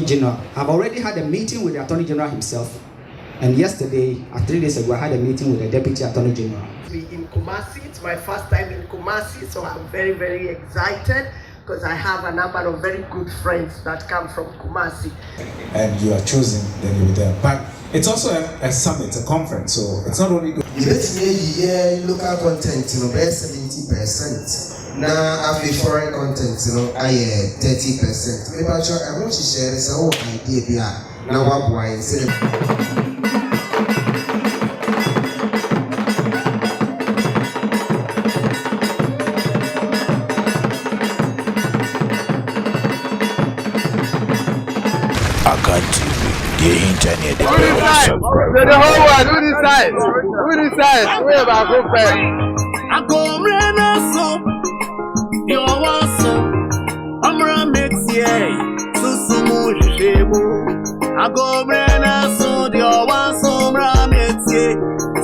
General. I've already had a meeting with the Attorney General himself. And yesterday, 3 days ago, I had a meeting with the Deputy Attorney General. In Kumasi, it's my first time in Kumasi, so I'm very, very excited because I have a number of very good friends that come from Kumasi. And you are chosen, then you'll be there. But it's also a summit, a conference, so it's not only good. Local content, 70%. Now, after foreign content, I 30%. Maybe I want to share this whole idea. Now, what boy instead of Akan TV, the internet. The whole world, who decides? Who decides? Where about who pay? I go rena so, you want so. Omar makes ye, susumu shemu. I go rena so, you want so. Omar makes ye,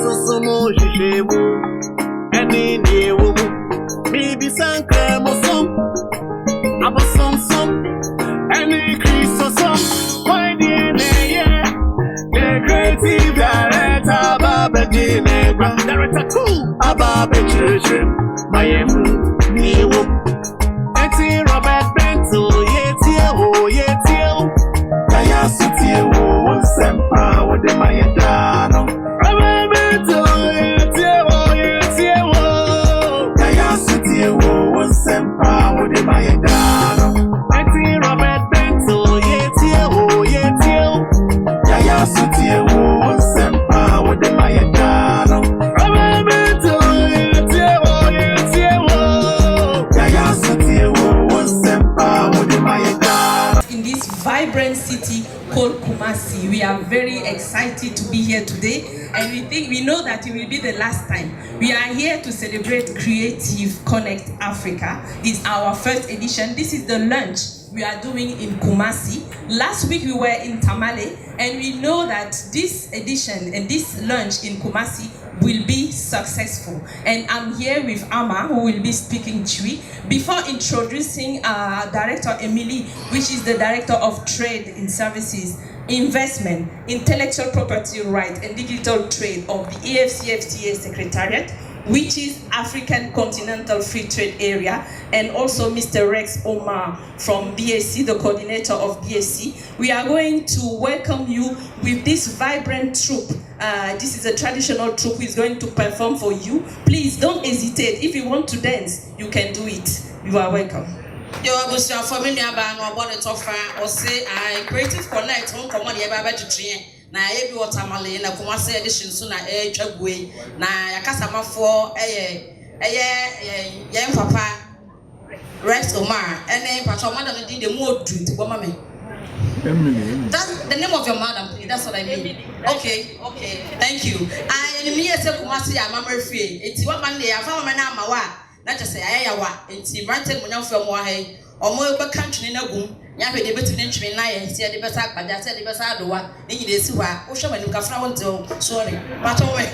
susumu shemu. Any new, maybe some creme or some. I'm a some. Any Christ or some. Why the creative director, Baba Ginebra, director 2, Ababa Children, Miami, New, Etty Robert Bento, Yetio, Kaya City, Sempa, with the Mayadano, Robert Bento, Yetio, Kaya City, Sempa, with the Mayadano, Etty Robert Bento, Yetio, Kaya City, Sempa, with the Mayadano, Robert Bento, Kaya City, Sempa, with the Mayadano. In this vibrant city called Kumasi, we are very excited to be here today, and we know that it will be the last time. We are here to celebrate Creative Connect Africa. It's our first edition. This is the lunch we are doing in Kumasi. Last week we were in Tamale, and we know that this edition and this lunch in Kumasi will be successful. And I'm here with Omar, who will be speaking Chui. Before introducing Director Emily, which is the Director of Trade in Services, Investment, Intellectual Property Right and Digital Trade of the AFCFTA Secretariat, which is African Continental Free Trade Area, and also Mr. Rex Omar from BAC, the coordinator of BAC. We are going to welcome you with this vibrant troupe. This is a traditional troupe who is going to perform for you. Please don't hesitate. If you want to dance, you can do it. You are welcome. Yo, Abusia for me about no about it offer or say I Creative Connect home come on the Baba to train. Na ebi watermelon na Kumasi edition so na twagwe na yakasama for yen papa Rex Omar ene patro madam din the more do to mama me. That's the name of your madam, please. That's what I mean. Okay. Thank you. I am here say Kumasi ya mama free. Enti wa man dey afa mama na amawa. Na just say ayawa. Enti brantel mo nyamfo mo ha. Omo be country na gum. Ya hwe de betune ntwe na ye se de besa agbaja se de besa adowa. Ni nyide si hwa. Wo hwe manu kafra won te sorry. Patro we.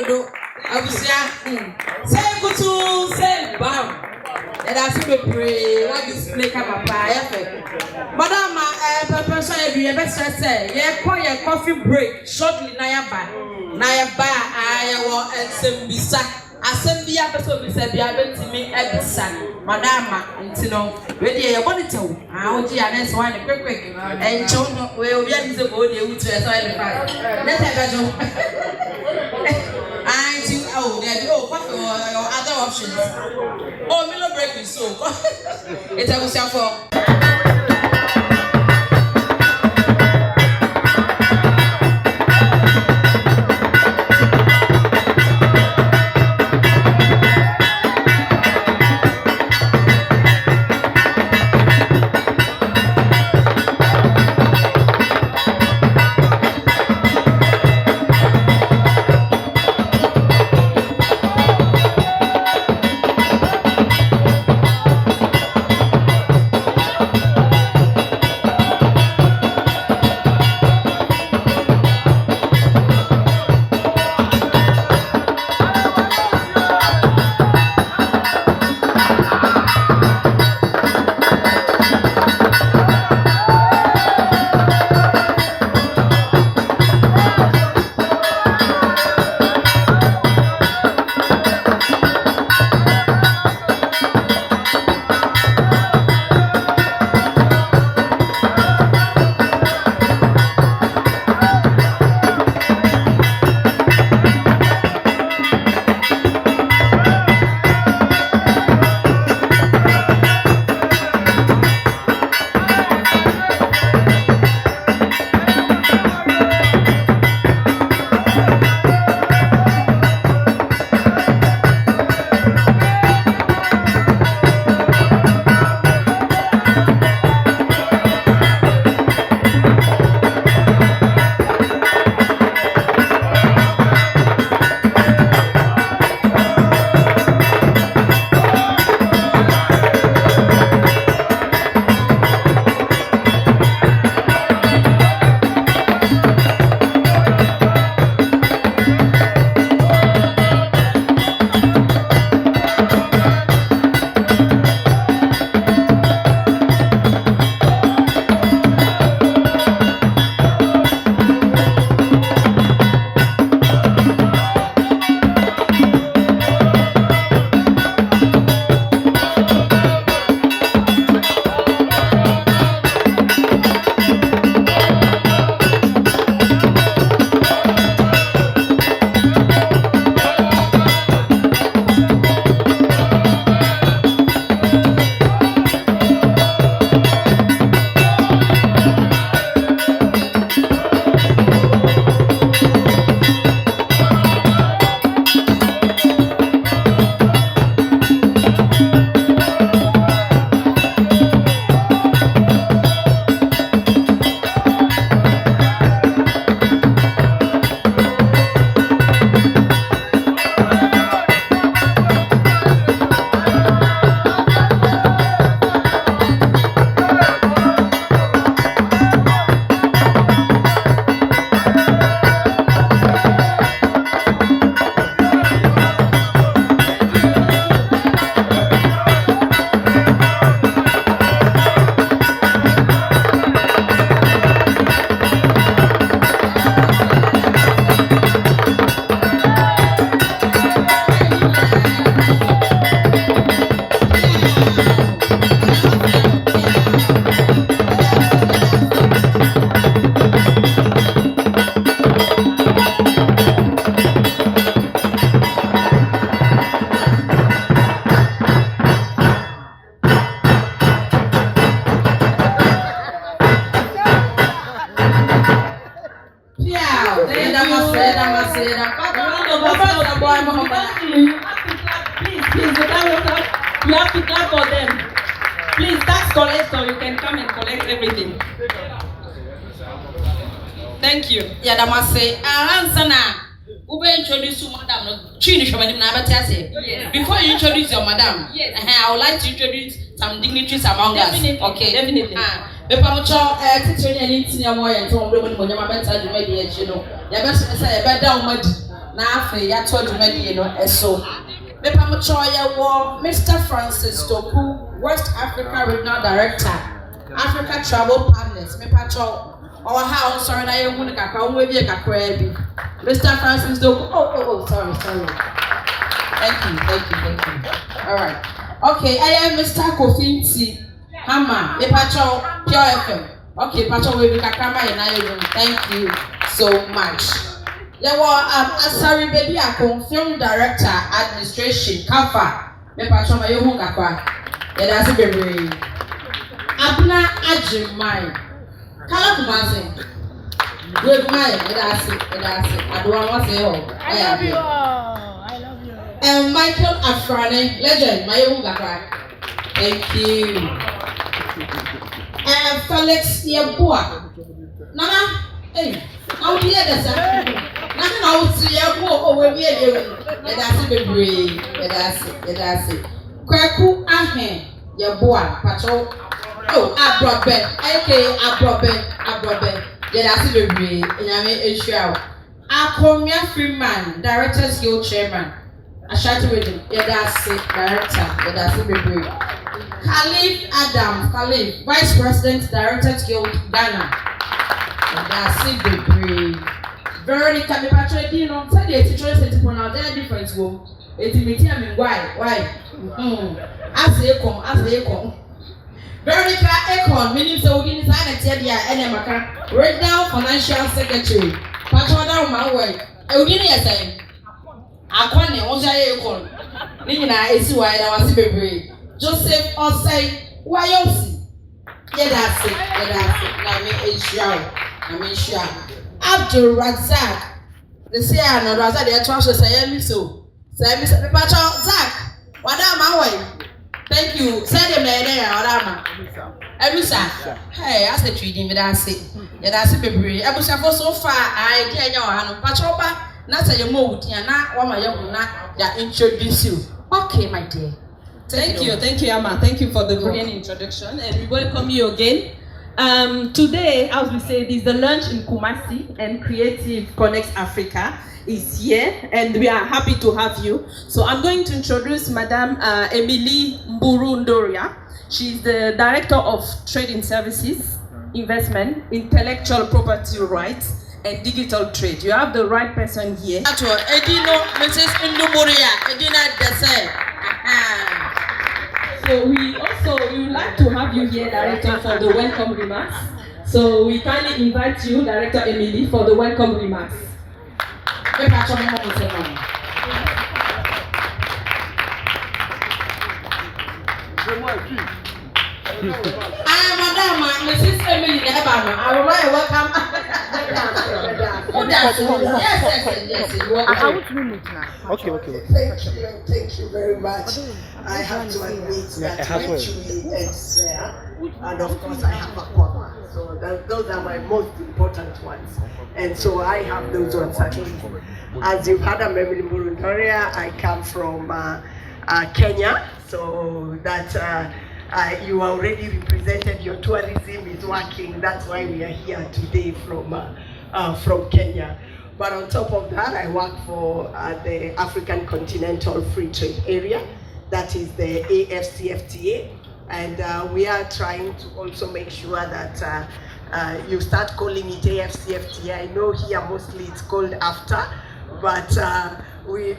do. Abusia. Say go to say bam. And I see me pray. What display come Madam, person you best say, yeah, call your coffee break shortly. Naya ba, I want and some bisa. I send the episode we said, be able to me every son. Madam, you know, ready, I want to tell. I want you and that's why quick. And children will be able to go there with us. Let's have a joke. I think, oh, there you go. What your other options? Oh, Milo break so. It's a good for. You have to clap for them. Please, tax collector, you can come and collect everything. Thank you. Yeah, that must say, answer now. Who will introduce you, madam? Before you introduce your madam, I would like to introduce some dignitaries among us. Okay, definitely. Bepamucho, teaching anything more and to women when you're better, you may be, you know, your best say a better mud. na afi ya to dwumadi no eso me pam choya wo Mr. Francis Toku, West Africa Regional Director, Africa Travel Partners. Me pa cho o ha on sorry na ye hu ne kakra on we bi kakra bi. Mr. Francis Toku. Oh, sorry. Thank you. All right. Okay, I am Mr. Kofinti Hama. Me pa cho Pure FM. Okay, pa cho we bi kakra ma ye na ye. Thank you so much. There were Asari Baby Akan, Film Director, Administration, Kafa. Me patron my own kakwa. That's a baby. Abna Ajimai. Kala Kumasi. Good my, that's it. I don't want to say I love you. And Michael Afrani, legend, my own kakwa. Thank you. And Felix Yabua. Nana, hey, how do you hear that? Nothing I would see you go over here. That's it. Kwaku Ahen, your boy, Patrol. Oh, Abrobe. That's it, baby. And Israel. Akomia Freeman, Directors Guild Chairman. I shall to read it. That's it, Director. That's it, baby. Khalif, Vice President, Directors Guild Ghana. That's it, baby. Veronica, me patrol, you know, say the teacher said to pronounce their difference. Go, it's me. I mean, why? As they come. Veronica Akan, meaning so we didn't sign a TDI and Akan, Regional Financial Secretary. Patrol down my way. I will give you a saying. Akan, what's your Akan? Nina is why I was baby. Joseph Osei, why you see? Yeah, that's it. I mean, sure. Abdul Razak. They say I know Razak, they are trying to say me so. Say me, Zach. What am I? Thank you. Say them there, Adama. Ebusa. Hey, I said treating me that's it. Yeah, that's it, baby. Ebusa for so far, I didn't know how to patroba. Not say you move, na one my young na that introduce you. Okay, my dear. Thank you, Amma. Thank you for the brilliant introduction, and we welcome you again. Today, as we said, is the launch in Kumasi, and Creative Connects Africa is here, and we are happy to have you. So I'm going to introduce Madame Emily Mburu Ndoria. She's the Director of Trading Services, Investment, Intellectual Property Rights, and Digital Trade. You have the right person here. Edino, Mrs. Ndoria, Edina Dese. So we would like to have you here, Director, for the welcome remarks. So we kindly invite you, Director Emily, for the welcome remarks. Madam, Mrs. Emily, I would like to welcome. Yes. Okay. Thank you very much. I have to admit that Julie is there, and of course I have Akan. So those are my most important ones, and so I have those ones at least. As you've heard, I'm Emily Murundoria. I come from Kenya, so that you already represented. Your tourism is working. That's why we are here today from Kenya. But on top of that, I work for the African Continental Free Trade Area, that is the AFCFTA, and we are trying to also make sure that you start calling it AFCFTA. I know here mostly it's called AFTA, but we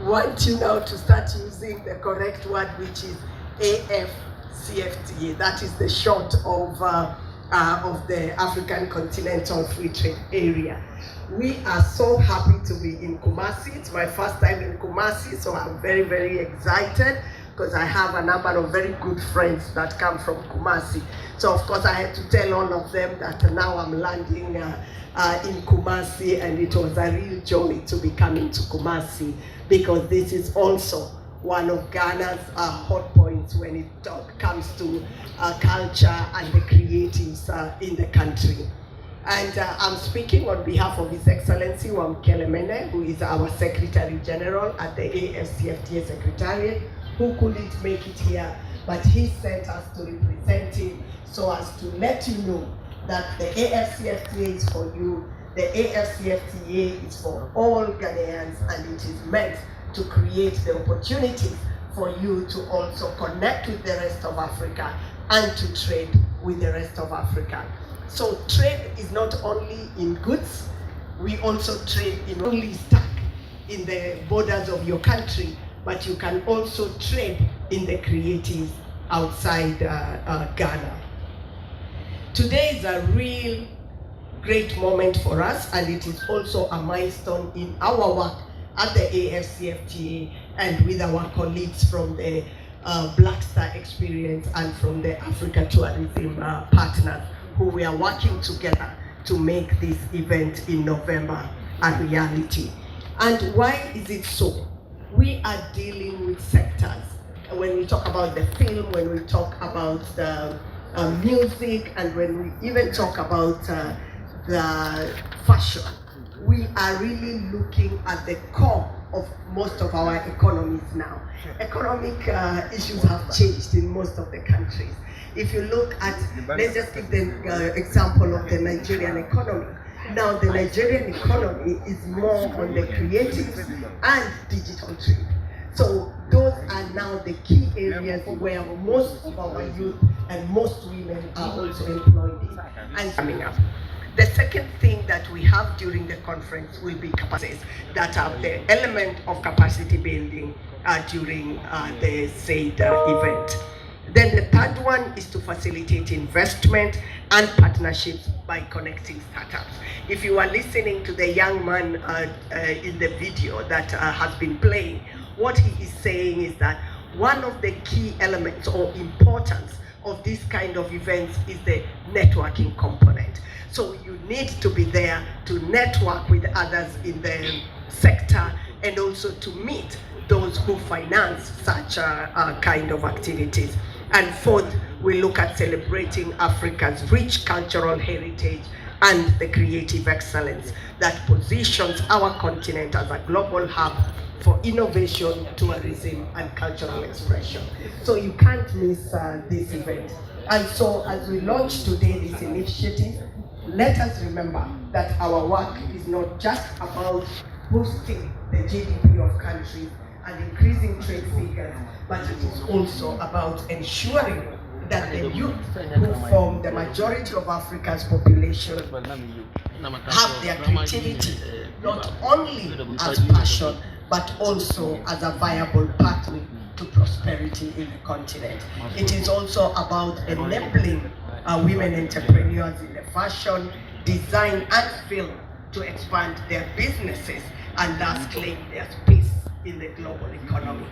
want you now to start using the correct word, which is AFCFTA. That is the short of the African Continental Free Trade Area. We are so happy to be in Kumasi. It's my first time in Kumasi, so I'm very, very excited because I have a number of very good friends that come from Kumasi. So of course I had to tell all of them that now I'm landing in Kumasi, and it was a real joy to be coming to Kumasi because this is also one of Ghana's hot points when it comes to culture and the creatives in the country. And I'm speaking on behalf of His Excellency Wamkele Mene, who is our Secretary General at the AFCFTA Secretariat, who couldn't make it here, but he sent us to represent him so as to let you know that the AFCFTA is for you, The AFCFTA is for all Ghanaians, and it is meant to create the opportunities for you to also connect with the rest of Africa and to trade with the rest of Africa. So trade is not only in goods, we also trade in only stuck in the borders of your country, but you can also trade in the creatives outside Ghana. Today is a real great moment for us, and it is also a milestone in our work at the AFCFTA and with our colleagues from the Black Star Experience and from the Africa Tourism partners, who we are working together to make this event in November a reality. And why is it so? We are dealing with sectors. When we talk about the film, when we talk about the music, and when we even talk about the fashion, we are really looking at the core of most of our economies now. Economic issues have changed in most of the countries. If you look at, let's just give the example of the Nigerian economy. Now the Nigerian economy is more on the creative and digital trade. So those are now the key areas where most of our youth and most women are also employed in and coming up. The second thing that we have during the conference will be capacities that are the element of capacity building during the said event. Then the third one is to facilitate investment and partnerships by connecting startups. If you are listening to the young man in the video that has been playing, what he is saying is that one of the key elements or importance of this kind of events is the networking component. So you need to be there to network with others in the sector and also to meet those who finance such kind of activities. And fourth, we look at celebrating Africa's rich cultural heritage and the creative excellence that positions our continent as a global hub for innovation, tourism, and cultural expression. So you can't miss this event. And so as we launch today this initiative, let us remember that our work is not just about boosting the GDP of countries and increasing trade figures, but it is also about ensuring that the youth who form the majority of Africa's population have their creativity not only as passion, but also as a viable pathway to prosperity in the continent. It is also about enabling women entrepreneurs in the fashion, design, and film to expand their businesses and thus claim their space in the global economy.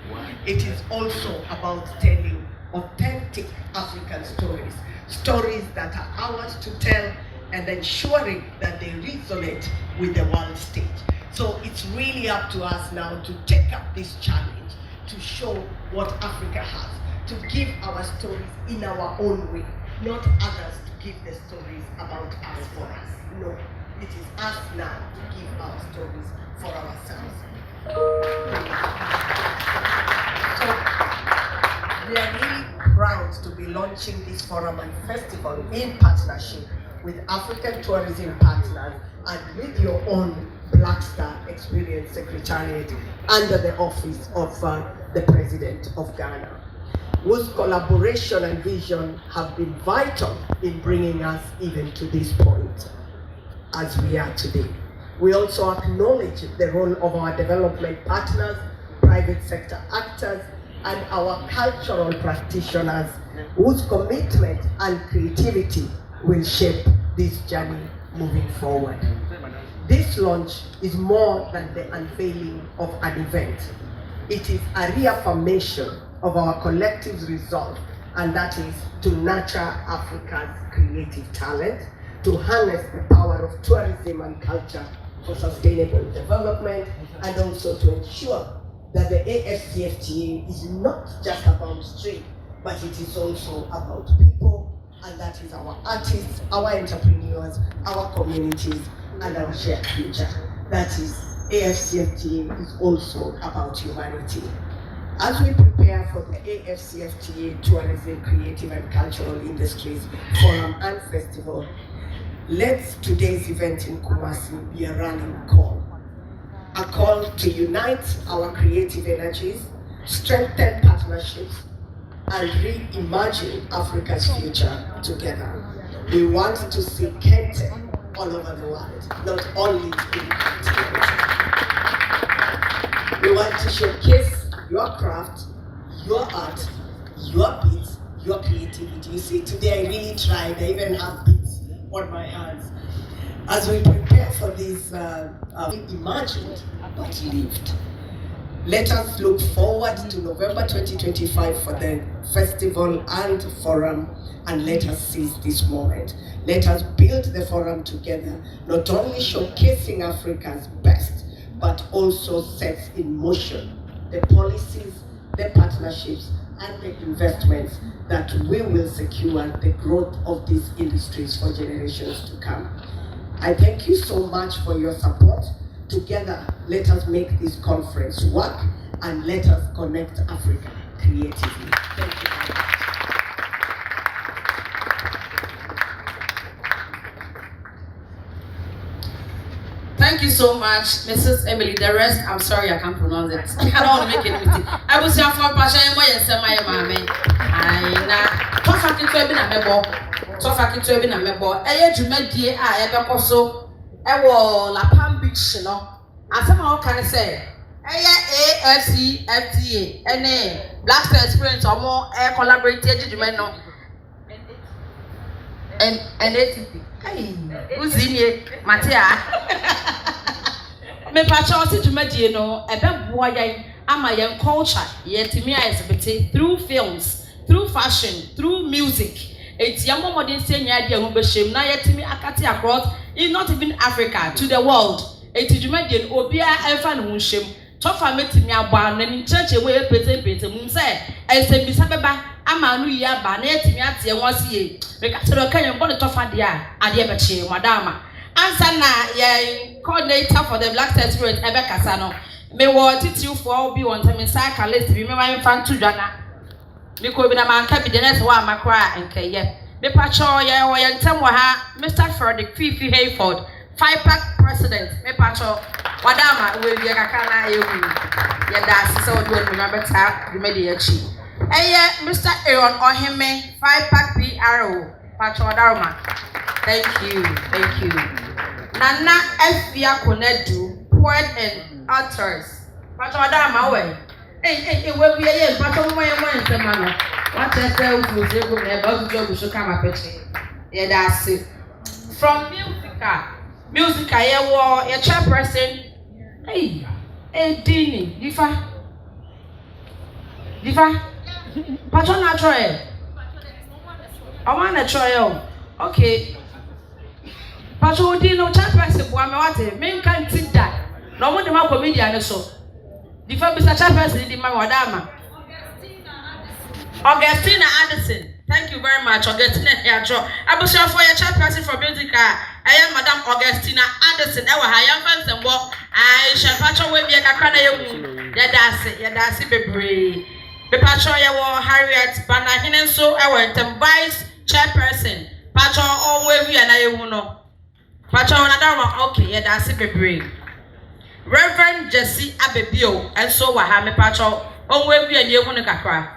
It is also about telling authentic African stories, stories that are ours to tell, and ensuring that they resonate with the world stage. So it's really up to us now to take up this challenge, to show what Africa has, to give our stories in our own way, not others to give the stories about us for us. No, it is us now to give our stories for ourselves. So we are really proud to be launching this forum and festival in partnership with African tourism partners and with your own Black Star Experience Secretariat under the office of the President of Ghana, whose collaboration and vision have been vital in bringing us even to this point as we are today. We also acknowledge the role of our development partners, private sector actors, and our cultural practitioners whose commitment and creativity will shape this journey moving forward. This launch is more than the unveiling of an event. It is a reaffirmation of our collective resolve, and that is to nurture Africa's creative talent, to harness the power of tourism and culture for sustainable development, and also to ensure that the AFCFTA is not just about trade, but it is also about people, and that is our artists, our entrepreneurs, our communities, and our shared future. That is, AFCFTA is also about humanity. As we prepare for the AFCFTA Tourism, Creative and Cultural Industries Forum and Festival, let today's event in Kumasi be a rallying call. A call to unite our creative energies, strengthen partnerships, and reimagine Africa's future together. We want to see Kente all over the world, not only in continent. We want to showcase your craft, your art, your beats, your creativity. You see, today I really tried. I even have beats on my hands. As we prepare for this imagined but lived, let us look forward to November 2025 for the festival and forum, and let us seize this moment. Let us build the forum together, not only showcasing Africa's best, but also sets in motion the policies, the partnerships, and the investments that we will secure the growth of these industries for generations to come. I thank you so much for your support. Together, let us make this conference work and let us connect Africa creatively. Thank you very much. Thank you so much, Mrs. Emily. The rest, I'm sorry, I can't pronounce it. I don't want to make any mistake. I will say for Pasha and my mama. I na tofa kitu ebi na mebo. Tofa kitu ebi na mebo. Eye dwumadie a ebe koso ewo La Palm Beach no. Asema o kan say eye AFC FDA ene Black Star Experience omo collaborate dwuma no. And ATP. Hey, uzinie Matia. Me pacha osi dwumadie no ebe boa yan ama yan culture yetimi exhibit through films, through fashion, through music. It's young modern saying idea who be shame na yetimi akati across not even Africa to the world. It's dwumadie obia elfa no shame. Tofa metimi agba na ni church we pete mum say ese bisa beba ama nu ya ba na yetimi ate won sie me ka tero kan yon body tofa dia ade be che madama answer na ye coordinator for the Black Star Experience ebe kasa no me wo titiw for obi won temi cycle list bi me wan fan to dwana me ko bi na man ka bi de nese wa makra enkaye me pacho ye wo ye ntem wa ha Mr. Frederick Fifi Hayford 5-pack president me pacho wadama we bi kaka na ye wu ye da se so do me beta bi me de achi eye Mr. Aaron Ohime 5-pack PRO pacho wadama. Thank you. Nana Fia Konedu, poet and authors. Pacho wadama we we bi ye pacho mo ye mo nsemano what I say we go me about to show kama peche ye da se from musica ye wo ye chairperson Dini Difa pacho na try I want to try okay pacho Dino chairperson bo me what me kan think that no mo de ma comedian so Difa bisa chairperson di ma wadama Augustina Anderson. Thank you very much, Augustina Hiacho. I will share for your chairperson for music. I am Madam Augustina Anderson. I am fans and walk. I shall patch away the Akan. Yadasi Bebre. The patch away Harriet Banahin so I went to vice chairperson. Patch all way and I will patch on another. Okay, Yadasi Bebre. Reverend Jesse Abebio and so Wahame patch all way and you want to cry.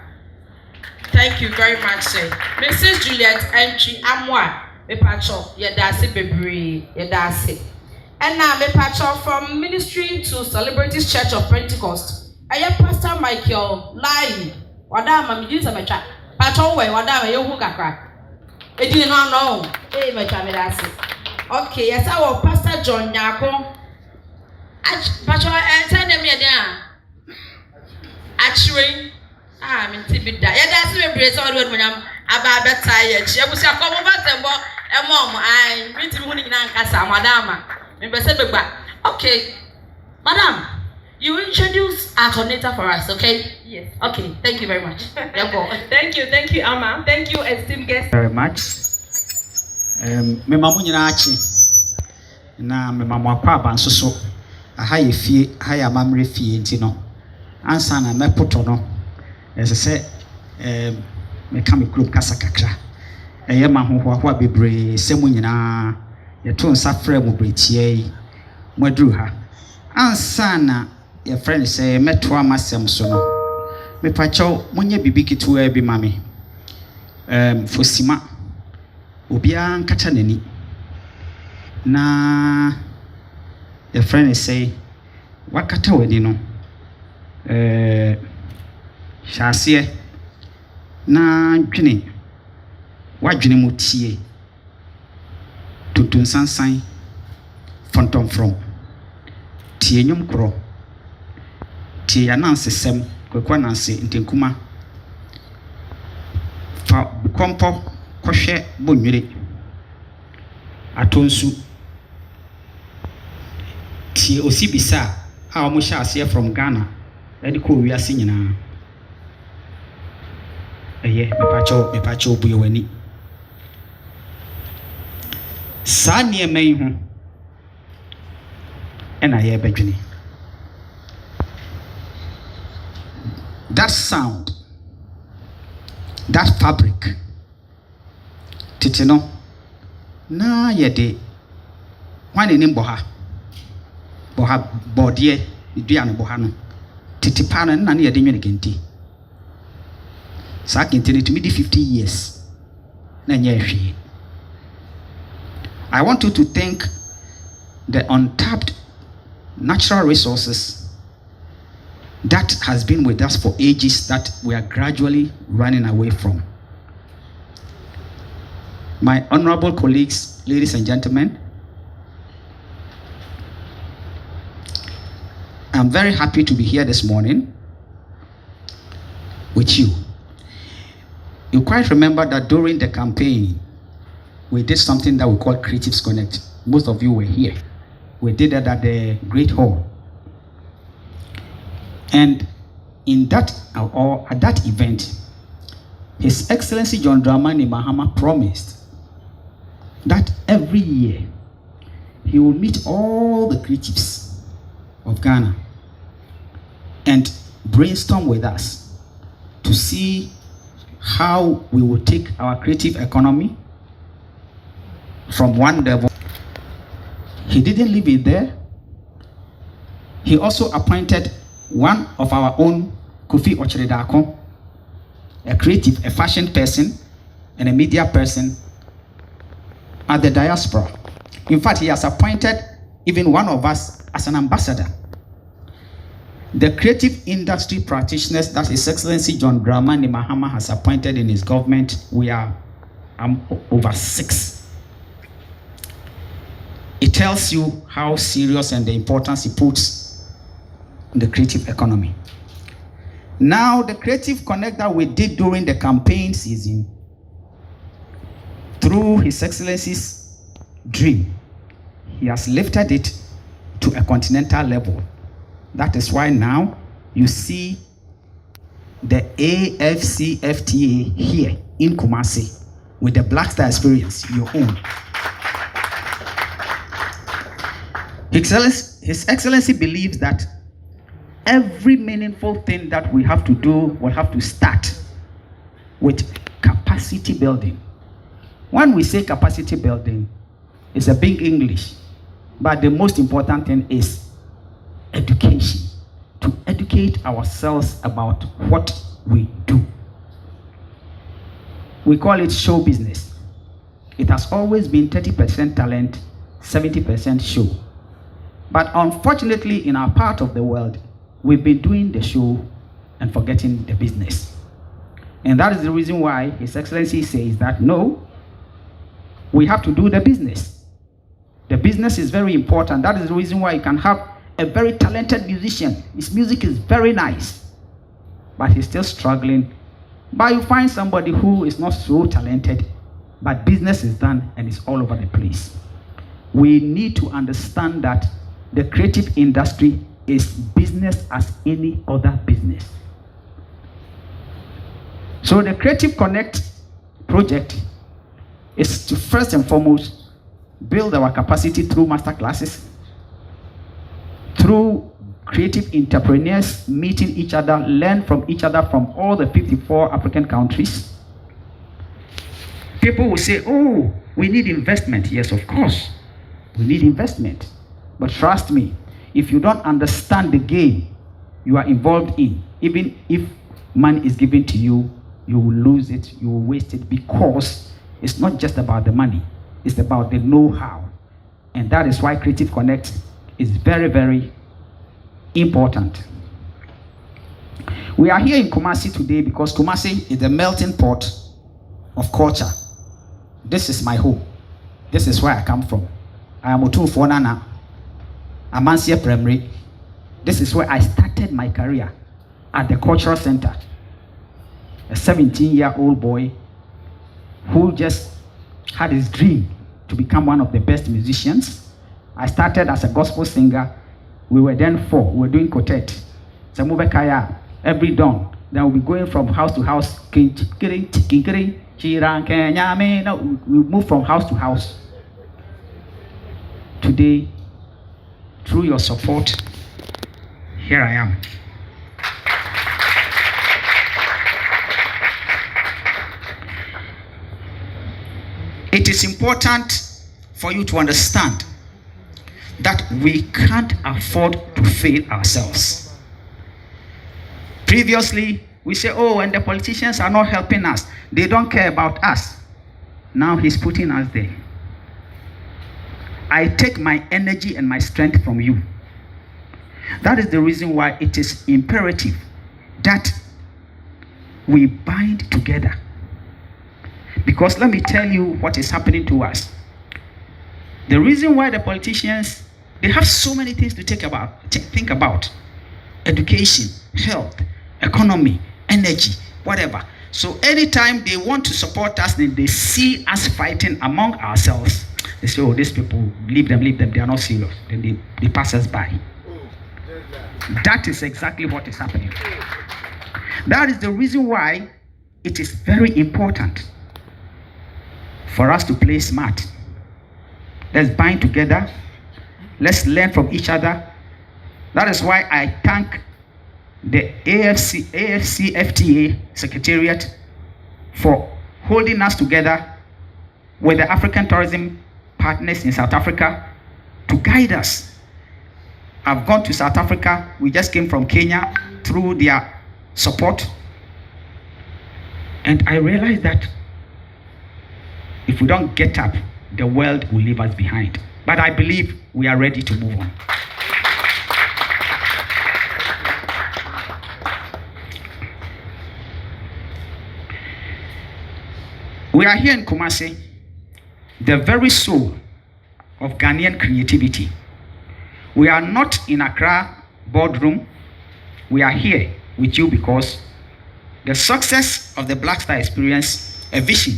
Thank you very much, sir. Mrs. Juliet Entry Amwa, me pacho, yedasi bebre, yedasi. And now me pacho from Ministry to Celebrities Church of Pentecost. I am Pastor Michael Lai. Wadama mi jinsa mecha. Pacho we wadama yo hu kakra. E di no. Eh mecha me dasi. Okay, yes I was Pastor John Nyako. Pacho tell them here there. Actually I'm intimidated. Yeah, that's me brace all the way when I'm about tired. She was a common button, and mom, I meet you in Ankasa, madama. Okay, madam, you introduce our coordinator for us, okay? Yes. Okay, thank you very much. Thank you, Omar. Thank you, esteemed guests. Very much. Me mamu nyina achi. Na me mamu akwa abanso so. Aha ye fie, aha ya mamre fie nti no. Ansa na me poto no. As I said, me come group kasa kakra. Eye ma hohoa bebre semu nyina yɛto nsa frɛ mu bretie yi mwaduru ha ansa na yɛfrɛ no sɛ mɛtoa masɛm so no mepakyɛw monyɛ bibi ketewa bi ma me fosima obiara nkata n'ani na yɛfrɛ no sɛ wakata w'ani no hyɛ aseɛ na dwene wadwene mu tie tutu nsansan fɔntɔmfrɔm tie nnwom korɔ tie yɛnansesɛm kwakwa nanse ntenkuma fa kɔmpɔ kɔhwɛ bonnwere atonsu tie osibisa a wɔn hyɛ aseɛ from Ghana ɛde kɔ wiase nyinaa ɛyɛ mepakyɛw bu yɛ w'ani saa nneɛma yi ho ɛna yɛbɛdwene that sound that fabric tete no na yɛde hwan anim bɔ ha bɔdeɛ dua no bɔ ha no tete paa no na ne yɛde nwene kente saa kente no tumi di 50 years na nyɛ hwee. I want you to thank the untapped natural resources that has been with us for ages that we are gradually running away from. My honorable colleagues, ladies and gentlemen, I'm very happy to be here this morning with you. You quite remember that during the campaign, we did something that we call Creatives Connect. Most of you were here. We did that at the Great Hall. And in that, or at that event, His Excellency John Mahama promised that every year he will meet all the creatives of Ghana and brainstorm with us to see how we will take our creative economy from one level. He didn't leave it there. He also appointed one of our own, Kofi Ochredako, a creative, a fashion person, and a media person at the diaspora. In fact, he has appointed even one of us as an ambassador. The creative industry practitioners that His Excellency John Mahama has appointed in his government, we are over 6. It tells you how serious and the importance he puts in the creative economy. Now, the Creative Connect that we did during the campaign season, through His Excellency's dream, he has lifted it to a continental level. That is why now you see the AFCFTA here in Kumasi with the Black Star Experience, your own. His Excellency believes that every meaningful thing that we have to do will have to start with capacity building. When we say capacity building, it's a big English, but the most important thing is education. To educate ourselves about what we do. We call it show business. It has always been 30% talent, 70% show. But unfortunately, in our part of the world, we've been doing the show and forgetting the business. And that is the reason why His Excellency says that no, we have to do the business. The business is very important. That is the reason why you can have a very talented musician. His music is very nice, but he's still struggling. But you find somebody who is not so talented, but business is done and it's all over the place. We need to understand that the creative industry is business as any other business. So the Creative Connect project is to first and foremost build our capacity through master classes, through creative entrepreneurs meeting each other, learn from each other from all the 54 African countries. People will say, oh, we need investment. Yes, of course. We need investment. But trust me, if you don't understand the game you are involved in, even if money is given to you, you will lose it, you will waste it, because it's not just about the money, it's about the know-how. And that is why Creative Connect is very, very important. We are here in Kumasi today because Kumasi is the melting pot of culture. This is my home. This is where I come from. I am Otu Fonana, Amansia Primary. This is where I started my career, at the cultural center. A 17-year-old boy who just had his dream to become one of the best musicians. I started as a gospel singer. We were then 4. We were doing quartet. Samubekaya every dawn. Then we'll be going from house to house. We move from house to house. Today, through your support, here I am. It is important for you to understand that we can't afford to fail ourselves. Previously, we say, oh, and the politicians are not helping us. They don't care about us. Now he's putting us there. I take my energy and my strength from you. That is the reason why it is imperative that we bind together. Because let me tell you what is happening to us. The reason why the politicians, they have so many things to think about. Education, health, economy, energy, whatever. So anytime they want to support us, then they see us fighting among ourselves. They say, oh, these people, leave them, they are not serious. Then they pass us by. That is exactly what is happening. That is the reason why it is very important for us to play smart. Let's bind together. Let's learn from each other. That is why I thank the AFCFTA Secretariat for holding us together with the African tourism partners in South Africa to guide us. I've gone to South Africa. We just came from Kenya through their support. And I realized that if we don't get up, the world will leave us behind. But I believe we are ready to move on. We are here in Kumasi, the very soul of Ghanaian creativity. We are not in Accra boardroom. We are here with you because the success of the Black Star Experience, a vision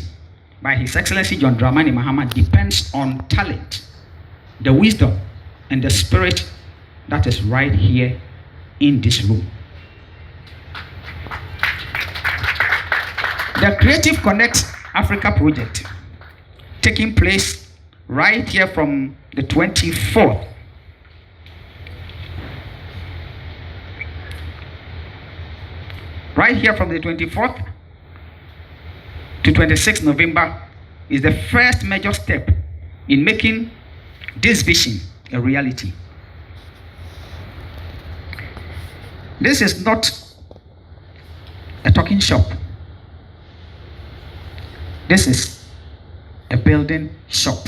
by His Excellency John Mahama, depends on talent, the wisdom, and the spirit that is right here in this room. The Creative Connect Africa project, taking place right here from the 24th to 26th November, is the first major step in making this vision a reality. This is not a talking shop. This is a building shop.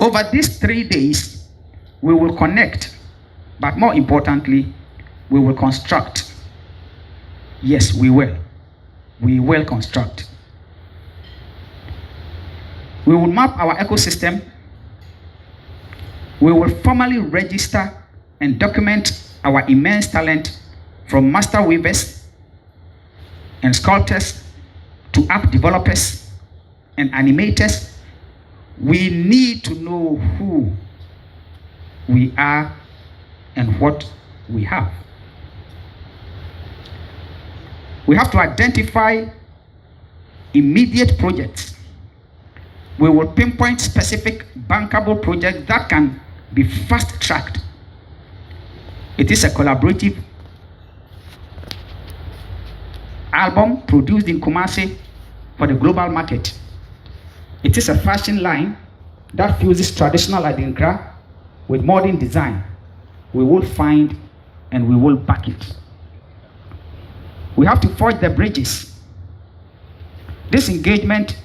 Over these 3 days, we will connect, but more importantly, we will construct. Yes, we will. We will construct. We will map our ecosystem. We will formally register and document our immense talent, from master weavers and sculptors to app developers and animators. We need to know who we are and what we have. We have to identify immediate projects. We will pinpoint specific bankable projects that can be fast-tracked. It is a collaborative album produced in Kumasi for the global market. It is a fashion line that fuses traditional Adinkra with modern design, we will find and we will back it. We have to forge the bridges. This engagement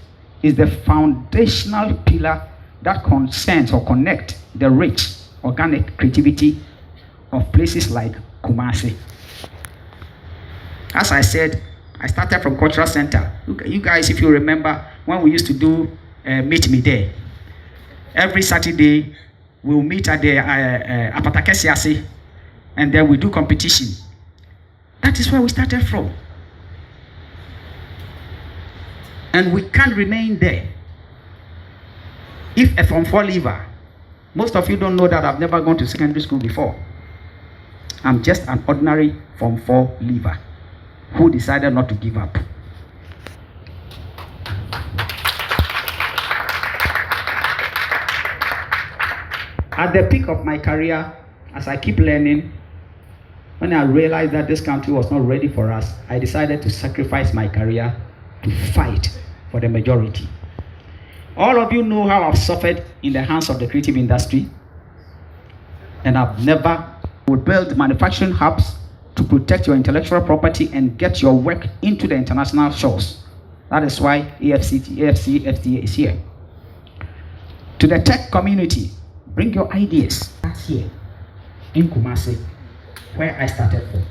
is the foundational pillar that concerns or connects the rich organic creativity of places like Kumasi. As I said, I started from Cultural Center. You guys, if you remember, when we used to do Meet Me There, every Saturday we'll meet at the Apatakesiase, and then we do competition. That is where we started from. And we can't remain there. If a Form 4 leaver, most of you don't know that I've never gone to secondary school before. I'm just an ordinary Form 4 leaver who decided not to give up. At the peak of my career, as I keep learning, when I realized that this country was not ready for us, I decided to sacrifice my career to fight for the majority. All of you know how I've suffered in the hands of the creative industry, and I've never would build manufacturing hubs to protect your intellectual property and get your work into the international shores. That is why AFCFTA is here. To the tech community, bring your ideas. That's here in Kumasi, where I started from.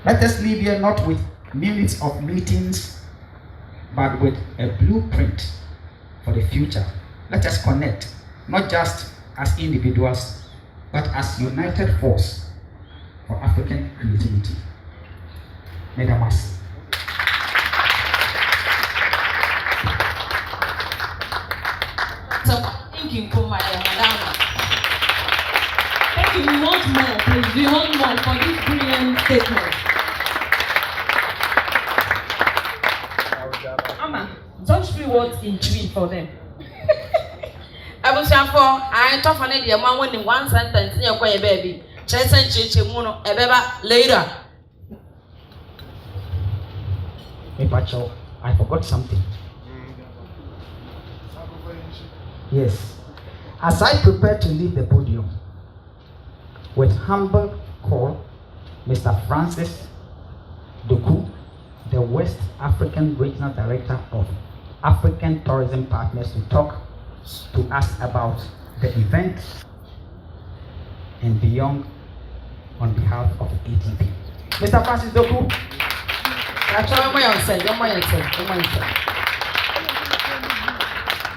Let us leave here not with minutes of meetings, but with a blueprint for the future. Let us connect, not just as individuals, but as united force for African creativity. Medamas. So, thank you, Madam. Thank you. We want more, please. We want more for this brilliant statement. Omar, don't three words in tree for them. I was here for I talk on the man when in one sentence near Quay baby. Chess and Chichimuno, a beba later. Hey, Pacho, I forgot something. Yes. As I prepare to leave the podium, with humble call, Mr. Francis Doku, the West African Regional Director of African Tourism Partners, to talk to us about the event and beyond on behalf of ATP. Mr. Francis Doku.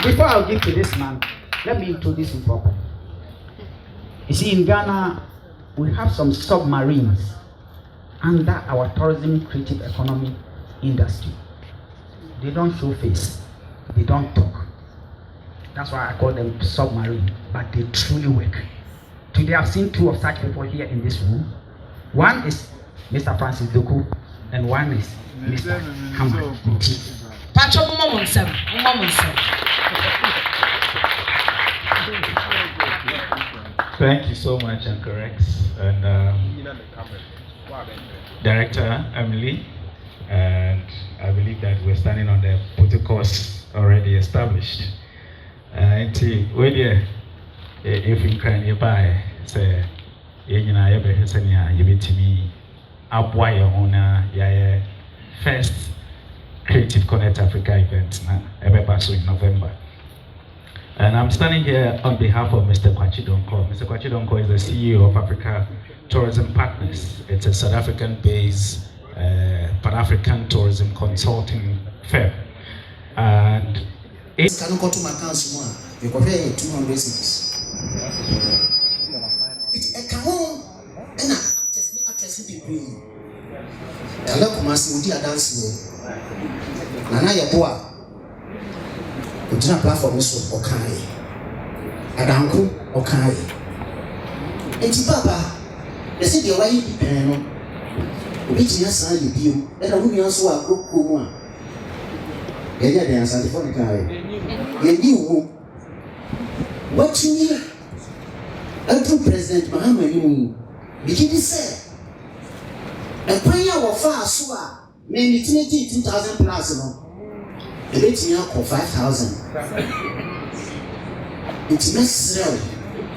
Before I give to this man, let me introduce him properly. You see, in Ghana, we have some submarines under our tourism creative economy industry. They don't show face, they don't talk. That's why I call them submarine, but they truly work. Today I've seen two of such people here in this room. One is Mr. Francis Doku, and one is Mr. Hammer. Thank you so much, Uncle Rex, and Director Emily. And I believe that we're standing on the protocols already established. If you can nearby, say, you be to me, upwire on first Creative Connect Africa event in November. And I'm standing here on behalf of Mr. Kwachi Donko. Mr. Kwachi Donko is the CEO of Africa Tourism Partners. It's a South African-based Pan-African tourism consulting firm. And it's can go to my council more. You go pay 200 cities. It's a cajon and actress degree. I love Kumasi. We did a dance. Nana Yaboa. We did a platform so okay. Adanko okay. And Papa, they said the way you depend. We just say you view. And I will also a group Kuma. Yeah, dance at the phone guy. You what you need? Until President Mahama, you begin to say, a prayer of far so maybe 2,000 plus, a bit for 5,000. It's necessary.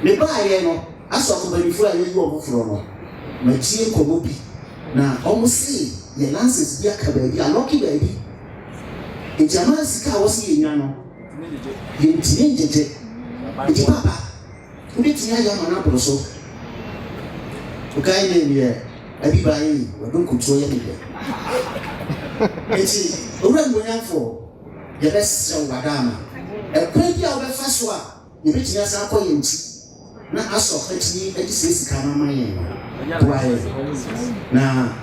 Maybe I know. I saw the before I go from my team Komobi. Now, almost say, the lances be a baby, a lucky baby. In Jamasika was in Yano. You change it. It's Papa. You need to have an apple so. Okay, here. Everybody, we don't control anything. It's a run for the best of Madame. A pretty over first one. You reach us up for him. Now, I saw actually 86 Kanama. Now,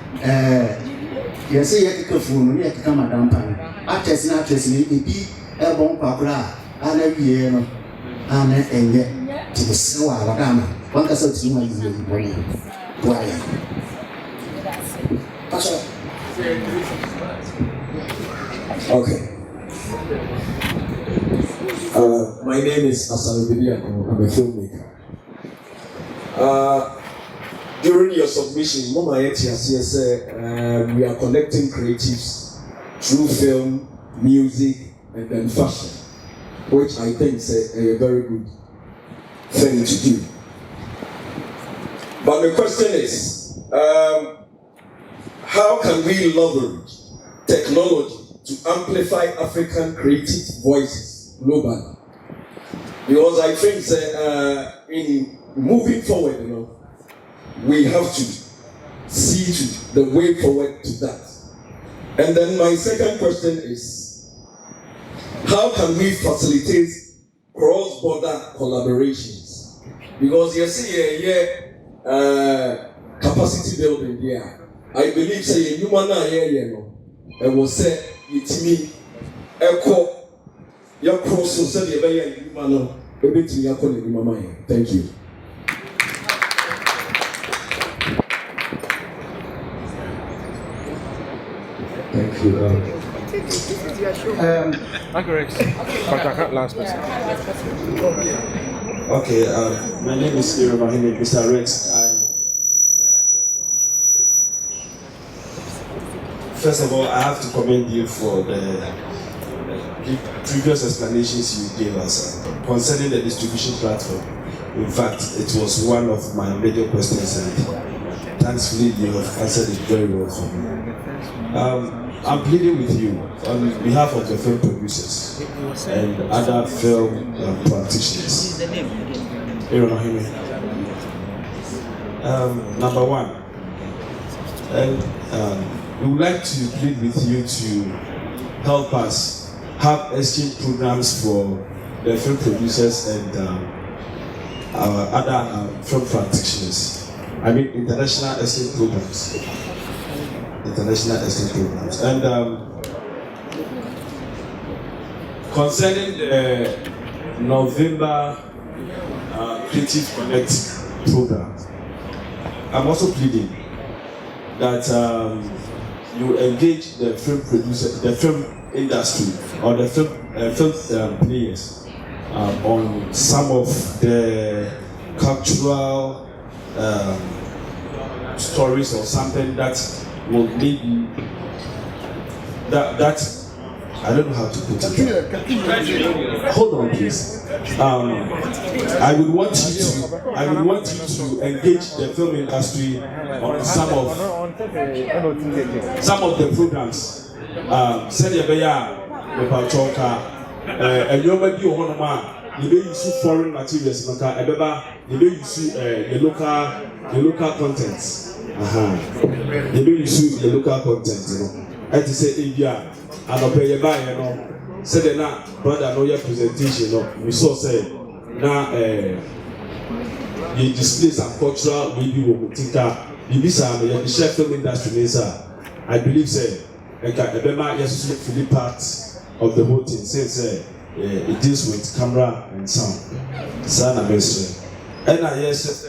you say you can phone, you can come at Dampan. Actors and actresses, it be a bomb papra, and every year, and yet to the slow Madame. One can say to you, okay. My name is Akan. I'm a filmmaker. During your submission, Mama Etiasia said we are connecting creatives through film, music, and then fashion, which I think is a very good thing to do. But the question is, how can we leverage technology to amplify African creative voices globally? Because I think in moving forward, you know, we have to see to the way forward to that. And then my second question is, how can we facilitate cross-border collaborations? Because you see capacity building here. I believe say you man here no. I will say it me echo your cross so say the you man no bit me akọ ni mama here. Thank you. Thank you. Last person. Okay, my name is Mr. Rex. First of all, I have to commend you for the previous explanations you gave us concerning the distribution platform. In fact, it was one of my major questions, and thankfully you have answered it very well for me. I'm pleading with you on behalf of the film producers and other film practitioners. Number one, we would like to plead with you to help us have exchange programs for the film producers and our other film practitioners. I mean international exchange programs. International exchange programs. And concerning the November Creative Connect program, I'm also pleading that you engage the film producer, the film industry, or the film players on some of the cultural stories or something that will maybe that I don't know how to put it. Hold on, please. I would want you to engage the film industry on some of the programs. Send your the Pachoka, and you may be on you may use foreign materials, you may use the local contents. You may use the local content, you know. I say India. And I'll pay you by, you know. Say that brother, know your presentation, you know. We saw say now you display some cultural maybe we will think you some the share film industry, I believe say yes fully part of the whole thing. Say it deals with camera and sound. Sana best. And I yes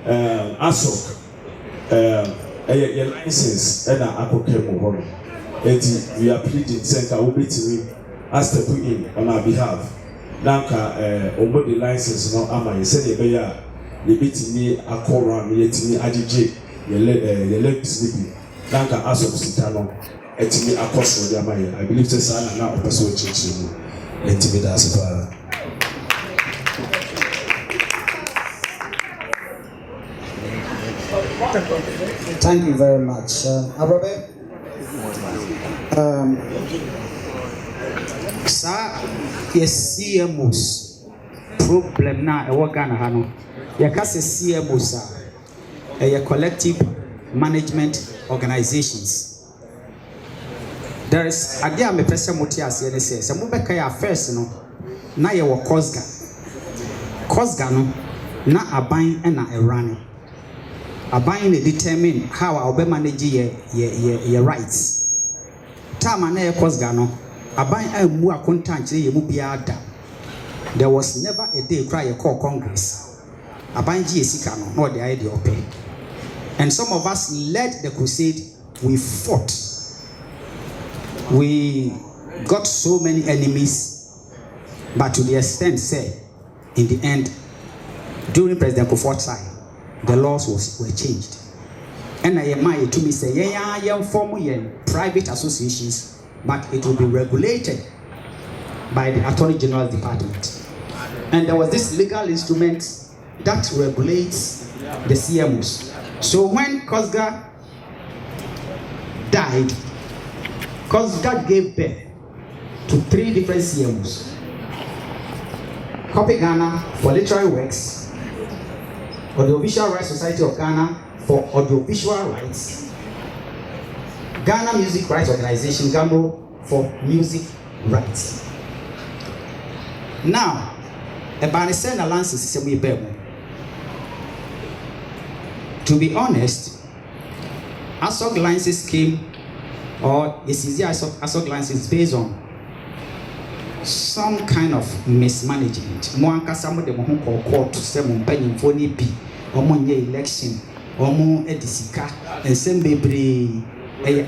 ASOC your license and we are pleading center will be to us to put in on our behalf. Now over the license no ama you said you beat me a call run me ADJ you let sleepy. Now ASOC sitano etimi akɔso de ama yɛ. I believe say saa na ɔpɛsɛ ɔkyerɛkyerɛ mu. Etimi da ase paa. Thank you very much. Abrabe, sir, yes, CMOs problem na ɛwɔ Ghana ha no. Yɛka sɛ CMOs a collective management organizations. There is ade a mepɛ sɛ mote aseɛ ne sɛ mo bɛka yɛ affairs no na yɛwɔ COSGA no na aban na ɛrane. Aban na determine how our be manage your rights. Time na e COSGA no aban amu akonta nkyere yemu bia da. There was never a day cry a call Congress. Aban ji esika no na the idea open. And some of us led the crusade. We fought. We got so many enemies, but to the extent say in the end during President Kufuor's time the laws were changed. And I am to me say, yeah, form private associations, but it will be regulated by the Attorney General's Department. And there was this legal instrument that regulates the CMOs. So when COSGA died, COSGA gave birth to 3 different CMOs. Copy Ghana for literary works, Audiovisual Rights Society of Ghana for audiovisual rights, Ghana Music Rights Organization, GAMO, for music rights. Now, about the same alliances is a to be honest, ASOC licenses came, or it's easy ASOC licenses based on some kind of mismanagement. Mo anka some of them who call court to say mo penny for ni bi, omo nye election, omo edisika, and some baby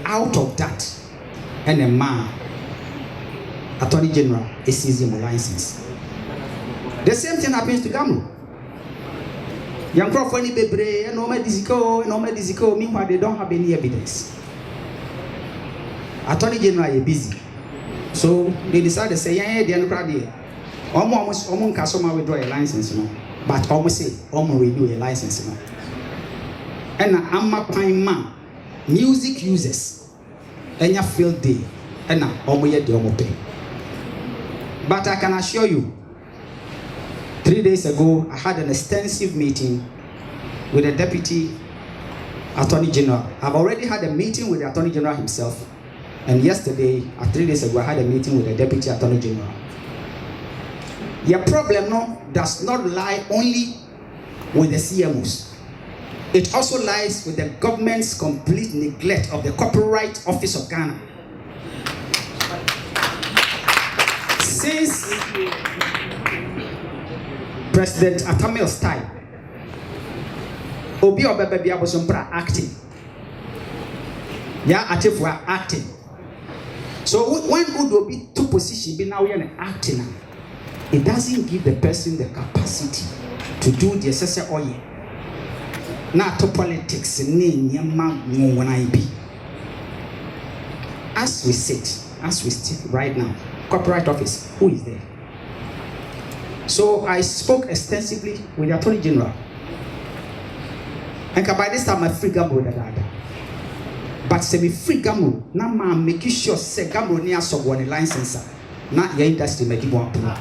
out of that, and a man, Attorney General, is seizing my license. The same thing happens to Gamu. Young Crawford ni bebre, and Omar Diziko, meanwhile they don't have any evidence. Attorney General is busy. So they decided to say, yeah, they're not here. Almost customer withdraw a license, you know. But almost say, almost renew a license, you know. And I'm a prime man, music users, and your field day, and now almost yet the almost pay. But I can assure you, 3 days ago, I had an extensive meeting with the Deputy Attorney General. I've already had a meeting with the Attorney General himself. And yesterday, 3 days ago, I had a meeting with the Deputy Attorney General. Your problem no, does not lie only with the CMOs. It also lies with the government's complete neglect of the Copyright Office of Ghana. Since President Atamil's time, Obi Obebebi Abosompra acting. Ya Atifwa acting. So when Udobi took position, be now we are acting. It doesn't give the person the capacity to do the necessary oil. Now to politics, as we sit right now, Copyright Office, who is there? So I spoke extensively with the Attorney General. And by this time, I free gamble that. But semi free gamble, now man making sure say gamble near so one license. Not your industry make one pro.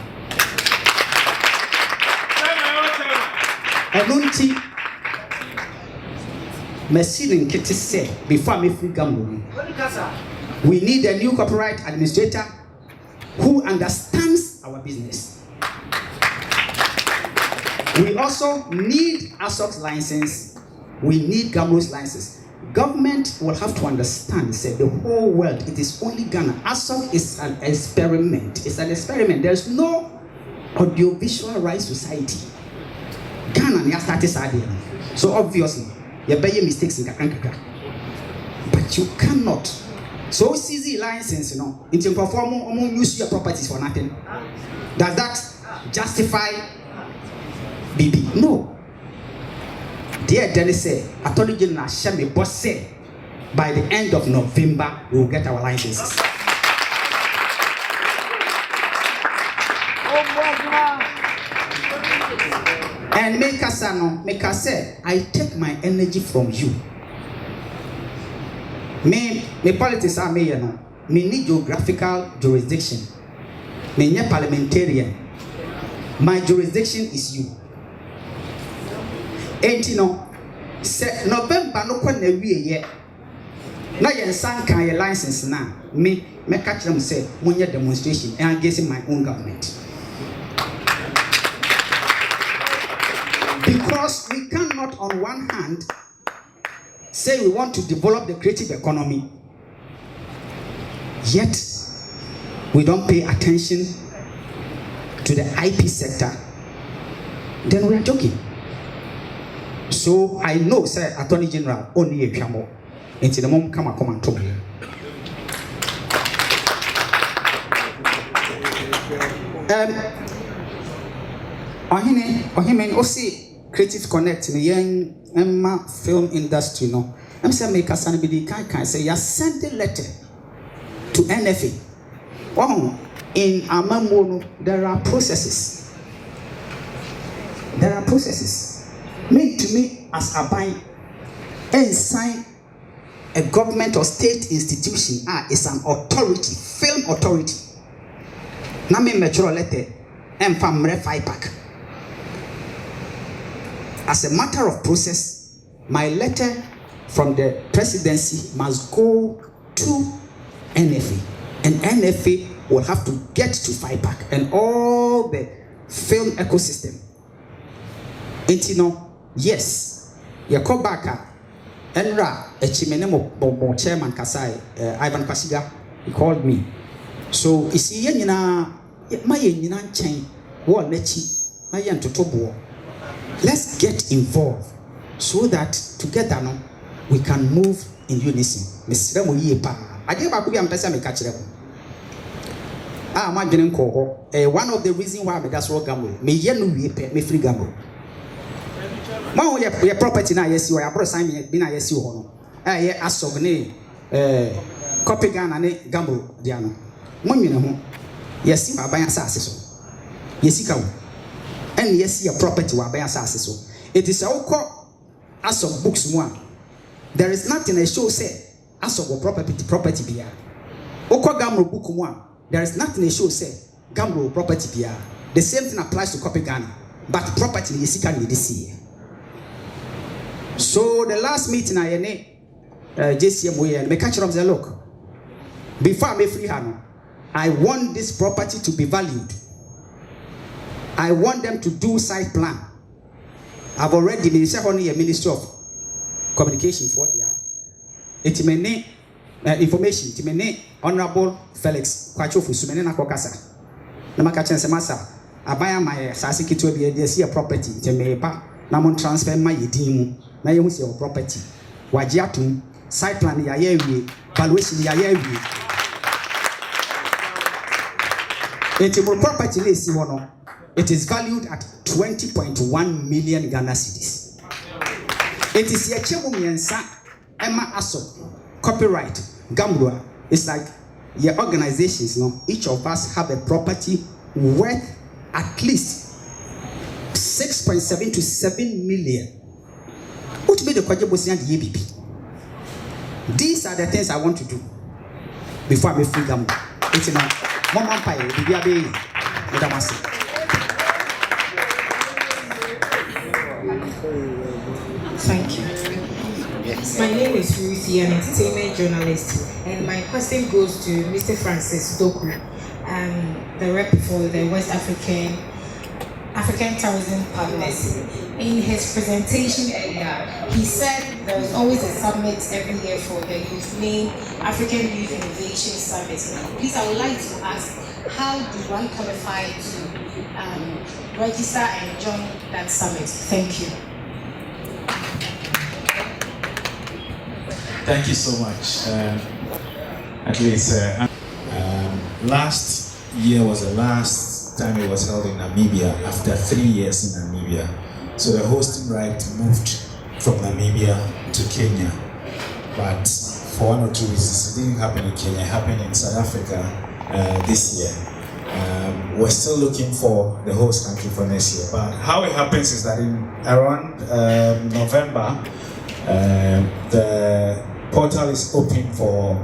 I don't think Mercedes Kitty said before me free gamble. We need a new copyright administrator who understands our business. We also need ASOC's license. We need GAMO's license. Government will have to understand, say the whole world, it is only Ghana. ASOC is an experiment. It's an experiment. There's no audiovisual rights society. Ghana, you started idea. So obviously, you buy your mistakes in Kakanka. But you cannot. So CZ license, you know, it can perform use your properties for nothing. Does that justify BB? No. Dear Dennis say, Attorney General Shami boss say, by the end of November, we will get our licenses. And make us say, I take my energy from you. Me politics are me, me need geographical jurisdiction. Me need parliamentarian. My jurisdiction is you. And you know, say November no kwa na wie ye. Na yen san kan your license na me catch them say money demonstration and against my own government. Because we cannot on one hand say we want to develop the creative economy, yet we don't pay attention to the IP sector, then we are joking. So I know, sir, Attorney General, only a piano, until the mom come and talk. Ohime Osi Creative Connect in the young Emma film industry, no. I'm saying make us anybody can say you sent a letter to NFA. Oh, in Amamono there are processes. There are processes. Me to me as a buy and sign a government or state institution is an authority, film authority. Na me metro letter and famre 5-pack. As a matter of process, my letter from the presidency must go to NFA, and NFA will have to get to 5-pack and all the film ecosystem. And you know, yes, you come back and a chimene chairman Kasai, Ivan Kwasiga, he called me. So you see, my chain, what lechi, my to tobo. Let's get involved so that together no, we can move in unison. Mr. Moye pa. I give back am pesa me catch them. My didn't call one of the reasons why me that's what gamble. Me ye no we me free gamble. Ma your property na yes you are bro sign me be na yes you ho no. Ye asog ne copy Ghana ne gamble dia no. Mo nwene ho. Yes ma ban asase so. Yesika wo. And yes, your property will be assessed. It is all as of books one. There is nothing a show say as of property be. Oko gamro book one. There is nothing a show say gamro property be. The same thing applies to copy Ghana, but property is can this year. So the last meeting I had JCM and me catch up the look. Before I free hand, I want this property to be valued. I want them to do site plan. I've already been only a Ministry of Communication for the it may name information. It may name Honorable Felix Kwachofu Sumene na kokasa. Na makachen se masa abaya my sasiki to be a property. It may pa na mon transfer my yedimu na ye hu your property. Wajiatum site plan ya ye valuation ya ye wi. It property le si wono. It is valued at 20.1 million Ghana cedis. It is a chemumiensa Emma Aso copyright Gambua. It's like your organizations, no? Each of us have a property worth at least 6.7 to 7 million. What be the Kwajabosian the EBP? These are the things I want to do before I free Gambua. It's in a Mama Pai, the Thank you. My name is Ruthie, an entertainment journalist, and my question goes to Mr. Francis Doku, the rep for the West African Tourism Partners. In his presentation earlier, he said there is always a summit every year for the youth named African Youth Innovation Summit. Please, I would like to ask, how do I qualify to register and join that summit? Thank you. Thank you so much. At least last year was the last time it was held in Namibia after 3 years in Namibia. So the hosting right moved from Namibia to Kenya. But for one or two reasons. It didn't happen in Kenya, it happened in South Africa this year. We're still looking for the host country for next year. But how it happens is that in around November, the portal is open for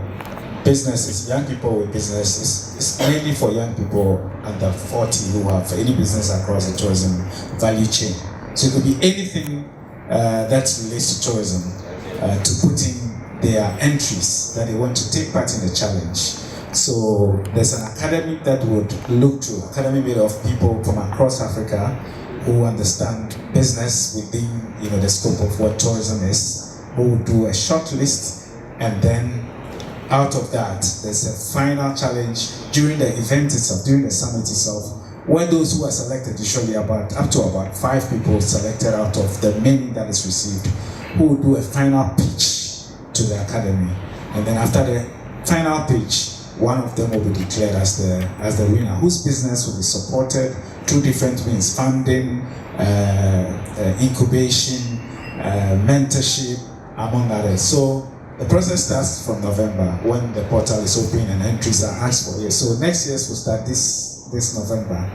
businesses, young people with businesses. It's mainly for young people under 40 who have any business across the tourism value chain. So it could be anything that relates to tourism to put in their entries that they want to take part in the challenge. So there's an academy that would look to, academy made of people from across Africa who understand business within the scope of what tourism is, who will do a short list, and then out of that, there's a final challenge during the event itself, during the summit itself, where those who are selected, usually up to about 5 people selected out of the many that is received, who will do a final pitch to the academy. And then after the final pitch, one of them will be declared as the winner, whose business will be supported through different means: funding, incubation, mentorship, among others. So the process starts from November when the portal is open and entries are asked for here. So next year's will start this November.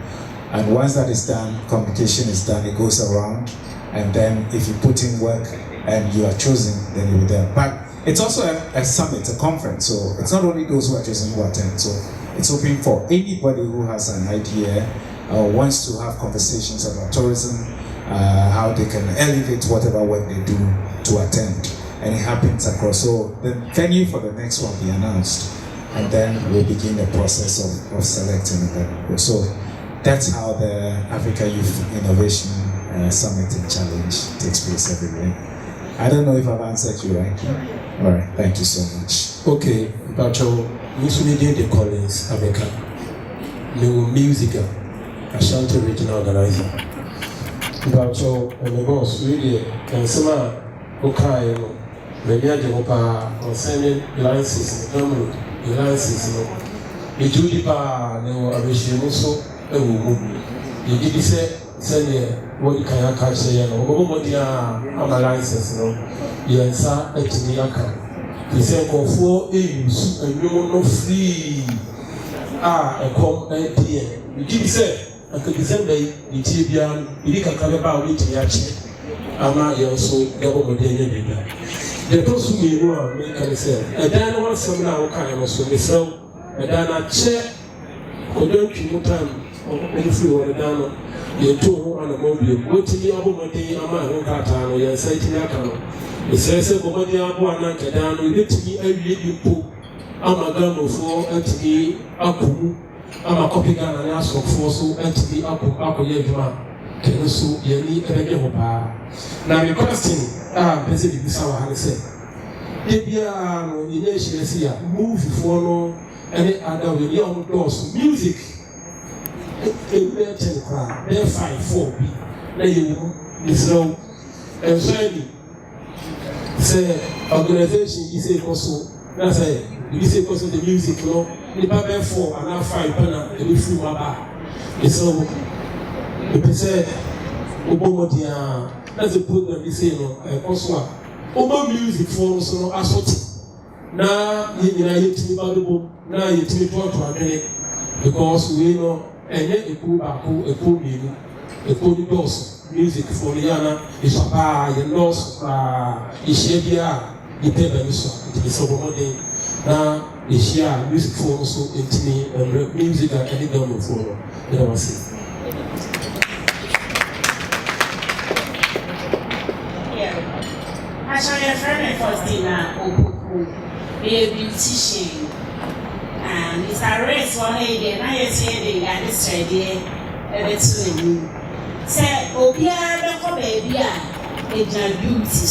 And once that is done, communication is done, it goes around. And then if you put in work and you are chosen, then you'll be there. But it's also a summit, a conference. So it's not only those who are chosen who attend. So it's open for anybody who has an idea or wants to have conversations about tourism, how they can elevate whatever work they do to attend. And it happens across. So the venue for the next one will be announced, and then we'll begin the process of selecting them. So that's how the Africa Youth Innovation Summit and Challenge takes place every year. I don't know if I've answered you right. All right, thank you so much. Okay, Bacho, the Collins, America, new musical, Ashanti regional organizer. Bacho, and the boss really, and some okay. Maybe I do concerning licenses, government licenses. The Judy Bar, no, I wish you also a woman. You did say, what you can catch say, no, I'm a license, no. Yes, sir, it's me, Akan. He said, for 4 years, and you no free. A come idea. You did say, I could send the Tibian, you can come about it, Yachi. Ama, you also government. The person we know, make a say, a dana was some now kind of so myself, a dana check, or don't you time, or if you were a dana, you two on a mobile, what to the other day, Ama, who got on, or your sight in Akan. It says, a body of one anchor down, we get to be a really poop. I'm a gun of 4, and to be Aku. I'm a copy gun and ask for 4, so and to be Aku Yevma. Can you so you need a regular bar? Now, the question. President John said, move for any other with young doors, music. They're 5-4B. So, and finally, say, organization is also, that's it, you say, because of the music, no, the Bible 4 and now 5 penna, and we flew my bar. So, the said, Obomodia. That's the program we say, no, also. Omar music for us, no, assault. Now, you know, you to me about now you to me to a minute because we know, and yet a cool baku, a cool meaning, a cool dose, music for Liana, is a bar, and loss, is here, the paper is so modern. Now, is here, music for us, into me, and music and any government for you know, I say. Actually, a friend of Faustina Opoku, a beautician, and it's a race one lady, and I say the youngest idea, and it's doing. Say, Opia, the baby, it's a beauty.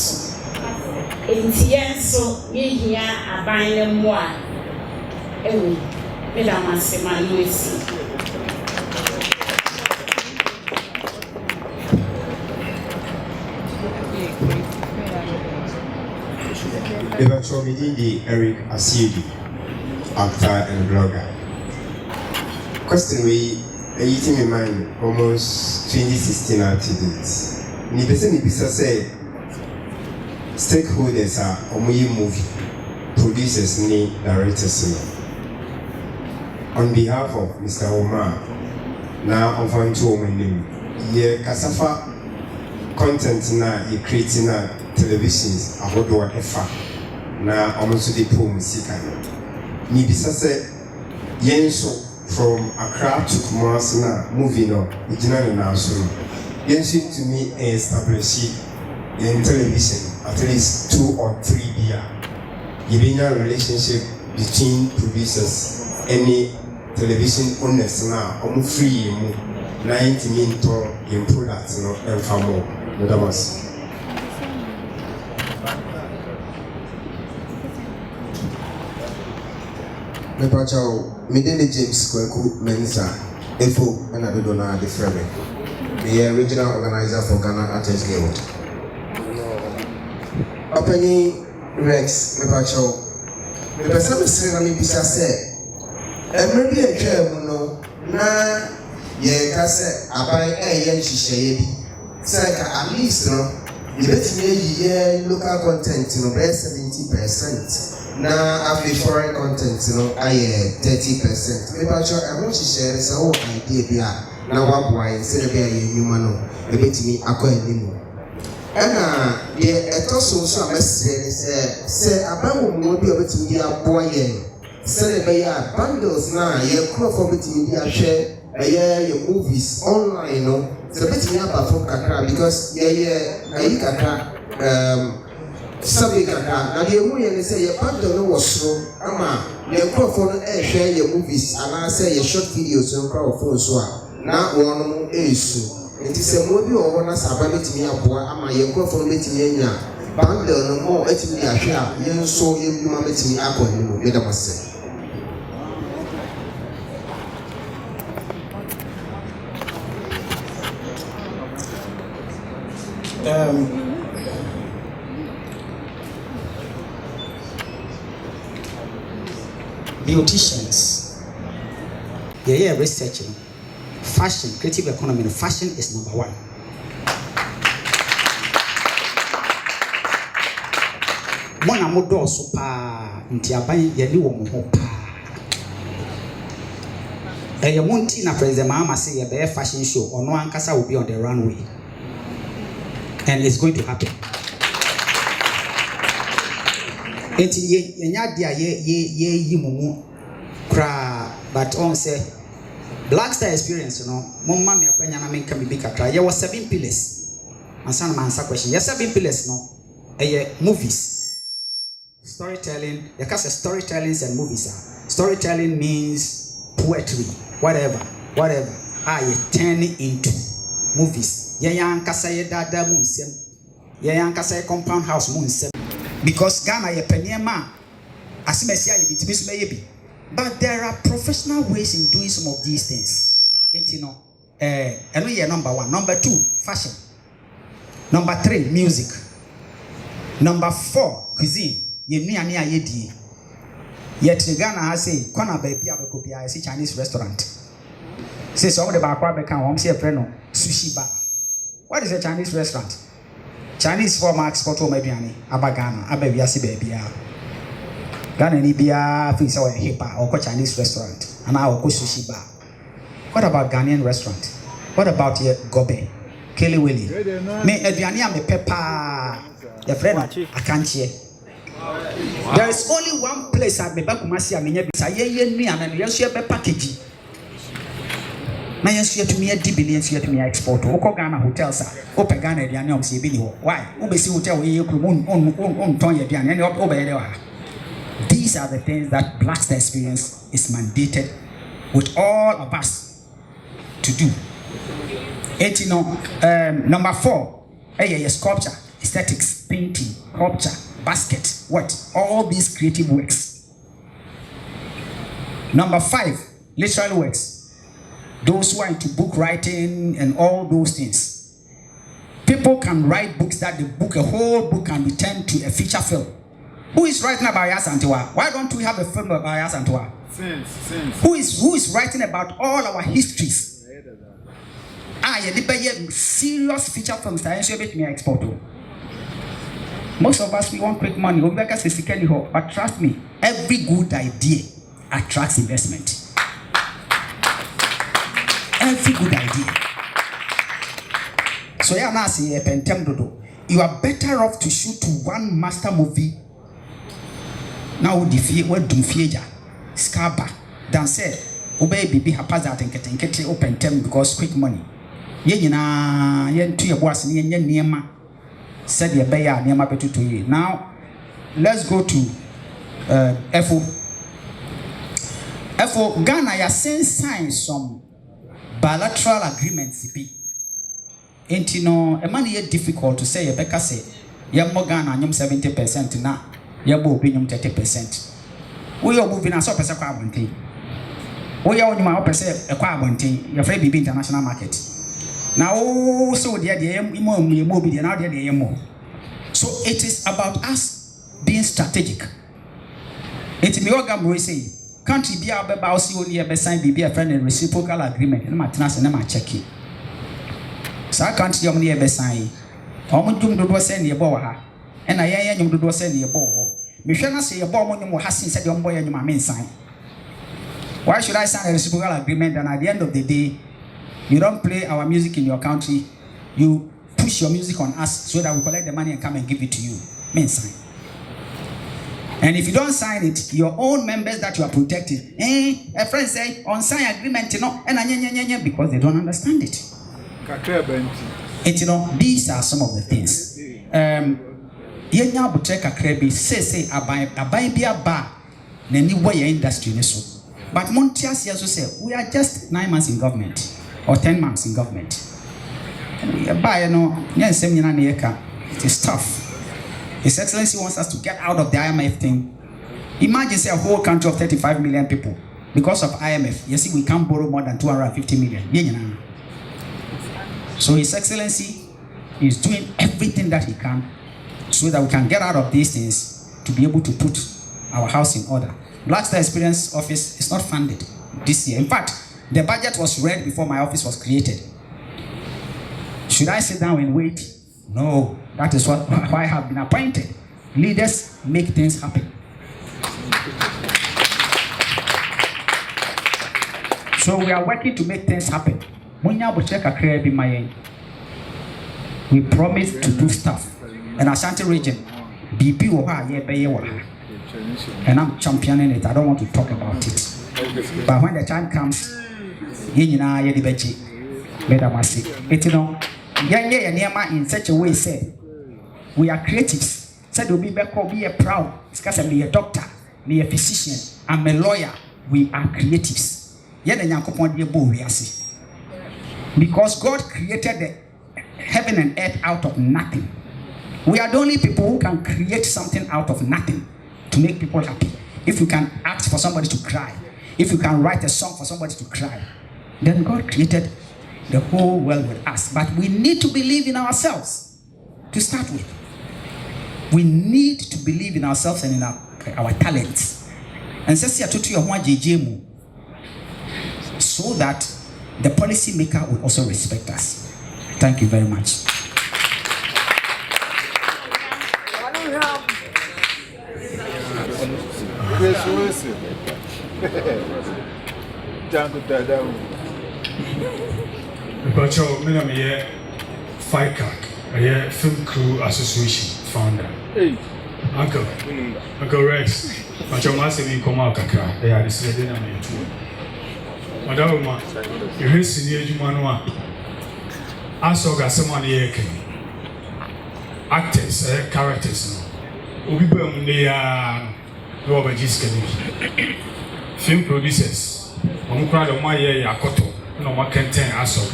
In Tienso, me here, a bind them one. Oh, Madame Sema Louis. Eventually, the Eric Asidi, actor and blogger. Question we eating in mind almost 2016 up to date. Ni person ni bisa say stakeholders are omuyi movie producers ni directors ni. On behalf of Mr. Omar, na ɔfanto wɔn anim, yɛ kasafa content na yɛ create na televisions ahodoɔ ɛfa na ɔmo nso de pom sika no. Nibisa sɛ yɛn nso from Accra to Kumasi na movie no egyina ne nan so no, yɛn nso ntumi establish yɛn television at least 2 or 3 bia yɛbɛnya relationship between producers any television owners na ɔmo free mu na yɛntumi ntɔ yɛn product no ɛmfa mo medamas. Mepacho, Medele James Kweku Mensa, Efo, and Adona de Freme, the original organizer for Ghana Artists Guild. Opening Rex, Mepacho, the person is saying, Bisa said, and maybe a chair, no, na ye case, abai a yen shishabi, say at least, no, you bet me local content, no, 70%. Na after foreign content, I 30%. Maybe I want to share this whole idea here. Now, what why instead of being human, a bit me acquire anymore. And it also so I say about what be able to be a boy. Say by bundles now, your crop of it media share a year your movies online, so bet me up from Kakra because Sabi Kaka, now the woman say your bundle was so, Ama, your crop for share your movies, and I say your short videos on crowd phone so. Now one is it is a movie or one as a bandit me up, Ama, your crop for meeting me, bundle no more, it's me a share, you so you mamma me up on you, Madam say. Beauticians, researching fashion, creative economy. Fashion is number 1. Mona modo so pa nti aban yeli wo mo pa. Eye monti na President Mahama say ye be fashion show ono ankasa will be on the runway, and it's going to happen. Enti ye nya dia ye yi mumu kra, but on say Black Star experience mumma me akwanya na menka bibi kakra ye was 7 pillars ansa na answer question ye 7 pillars movies, storytelling. You can say storytelling and movies storytelling means poetry, whatever you turn into movies. Ye yankasa ye dada mu nsem, ye yankasa ye compound house mu nsem. Because Ghana ye peniema asimesia ye bitimi so ye bi, but there are professional ways in doing some of these things. Eno ye number 1. Number 2, fashion. Number 3, music. Number 4, cuisine. Ye nuane a ye die. Yet Ghana has say kona baby abekopia I see Chinese restaurant. Say so the back wa beka won say friend no sushi bar. What is a Chinese restaurant? Chinese for Max Photo Mediani, Abagana, Abaviasi baby. Ghana ni bia fi say we hipa or Chinese restaurant and our sushi bar. What about Ghanaian restaurant? What about your Gobe? Kelly Willie? Me aduane am pepper. Your friend Akan. There is only one place at Bebakumasi and Yabisa, ye nuan and yes, package. Na yensu to me a billions to me export. Oko Ghana hotels are open Ghana the annual CB. Why? Obesi hotel we on Tonya Dian over. These are the things that Black Star Experience is mandated with all of us to do. Number 4, sculpture, aesthetics, painting, sculpture, basket, all these creative works. Number 5, literary works. Those who are into book writing and all those things. People can write books that a whole book can be turned to a feature film. Who is writing about Yasantua? Why don't we have a film about Yasantua? Who is writing about all our histories? Serious feature films that I export. Most of us, we want quick money. But trust me, every good idea attracts investment. Every good idea. So yeah, now see you are better off to shoot one master movie. Now what do fear Scaba than say obey baby haphazard and get open term because quick money. Yen to your boss near said your bear near my to you. Now let's go to FO Ghana ya send signs some bilateral agreements be. Ain't a money difficult to say a Becca say Yamo Ghana 70% now, Yabo opinion 30%. We are moving as up as a carbon thing. We are on my opposite a carbon thing, your afraid be international market. Now, so the so it is about us being strategic. It's me we say, country be our bossy only a sign be a friend and reciprocal agreement, and my trans and my check it. So I can't see only a sign. Omudum do send your boa, and I am do send your bow. Michelle say a bomb on your husband said your boy and your main sign. Why should I sign a reciprocal agreement and at the end of the day, you don't play our music in your country, you push your music on us so that we collect the money and come and give it to you. Main sign. And if you don't sign it, your own members that you are protecting, a friend say on sign agreement, and because they don't understand it. And these are some of the things. Yenya butreka krebi say abai bia ba na ni way industry ne so. But Montias also say we are just 9 months in government or 10 months in government. We buy it is tough. His Excellency wants us to get out of the IMF thing. Imagine say a whole country of 35 million people because of IMF. You see, we can't borrow more than 250 million. So His Excellency is doing everything that he can so that we can get out of these things to be able to put our house in order. Black Star Experience Office is not funded this year. In fact, the budget was read before my office was created. Should I sit down and wait? No, that is why I have been appointed. Leaders make things happen. So we are working to make things happen. We promise to do stuff. And Ashanti region, BP and I'm championing it. I don't want to talk about it. But when the time comes, in such a way said, we are creatives. Said we'll be a proud, because I'm a doctor, be a physician, I'm a lawyer. We are creatives. Because God created the heaven and earth out of nothing. We are the only people who can create something out of nothing to make people happy. If you can ask for somebody to cry, if you can write a song for somebody to cry, then God created the whole world with us. But we need to believe in ourselves to start with. We need to believe in ourselves and in our talents. And so that the policy maker will also respect us. Thank you very much. FICAC, Film Crew Association founder. Hey, Uncle Rex, Machomas in Komaka, they are the Sweden and two. Madame, you hear Senior Jumanwa. I saw someone here, actors, characters. Ubibum, they are Robert Giskani. Film producers, one crowd of my year, Yakoto, no one can tell us of.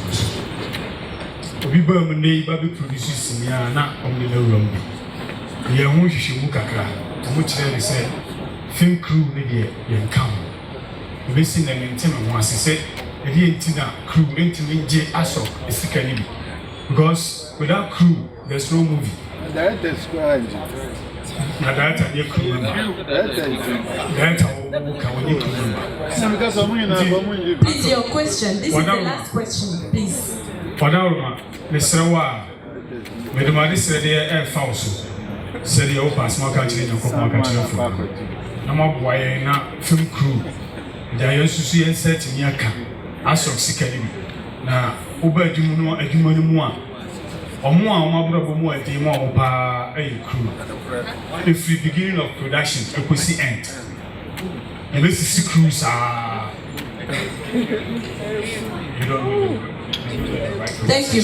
Ubibum, they baby producers, not only the room. We are going to Shimukaka, which they say, Film Crew, maybe you come. Missing them in Tim once he said, the Intina crew into me, J. Ashok, is sick because without crew, there's no movie. That describes it. That your crew member. That This is your question. This is the last question, please. For now, Mr. Wa, Madame said, air false. Said the open small country and Kumawood. I'm up why na film crew. They used to see and set in Akan. As of Sikani. Now, Uber Jumuno, a Jumonua. Omar Bomo, a demo of a crew. If the beginning of production, it could see end. And this is crews are. You don't know. Thank you.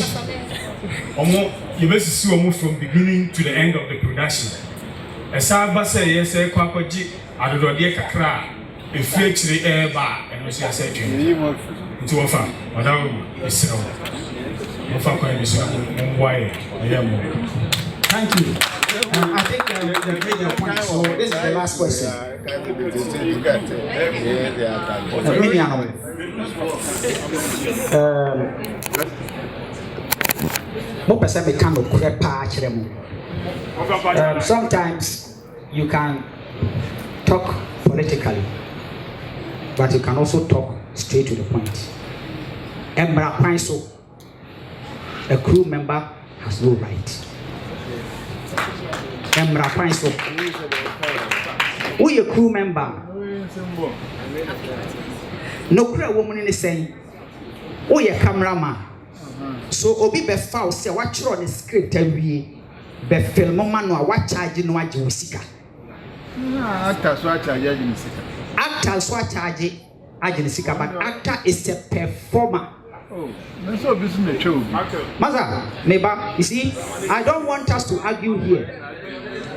You must see almost from beginning to the end of the production. As I say, yes, I quack I don't know, dear Kakra, a fletch air bar, and we said to you. To offer, Madame is so. Why? Thank you. I think they made your point. So this is the last question. Sometimes you can talk politically, but you can also talk straight to the point. A crew member has no right. We a crew member. No crew woman in the same. We a cameraman. So obi be foul say what you on the script every be film man no what charge no aje usika. Actor so charge aje usika. Actor so charge aje usika, but actor is a performer. Oh, that's so business show. Maza, neighbor, you see, I don't want us to argue here.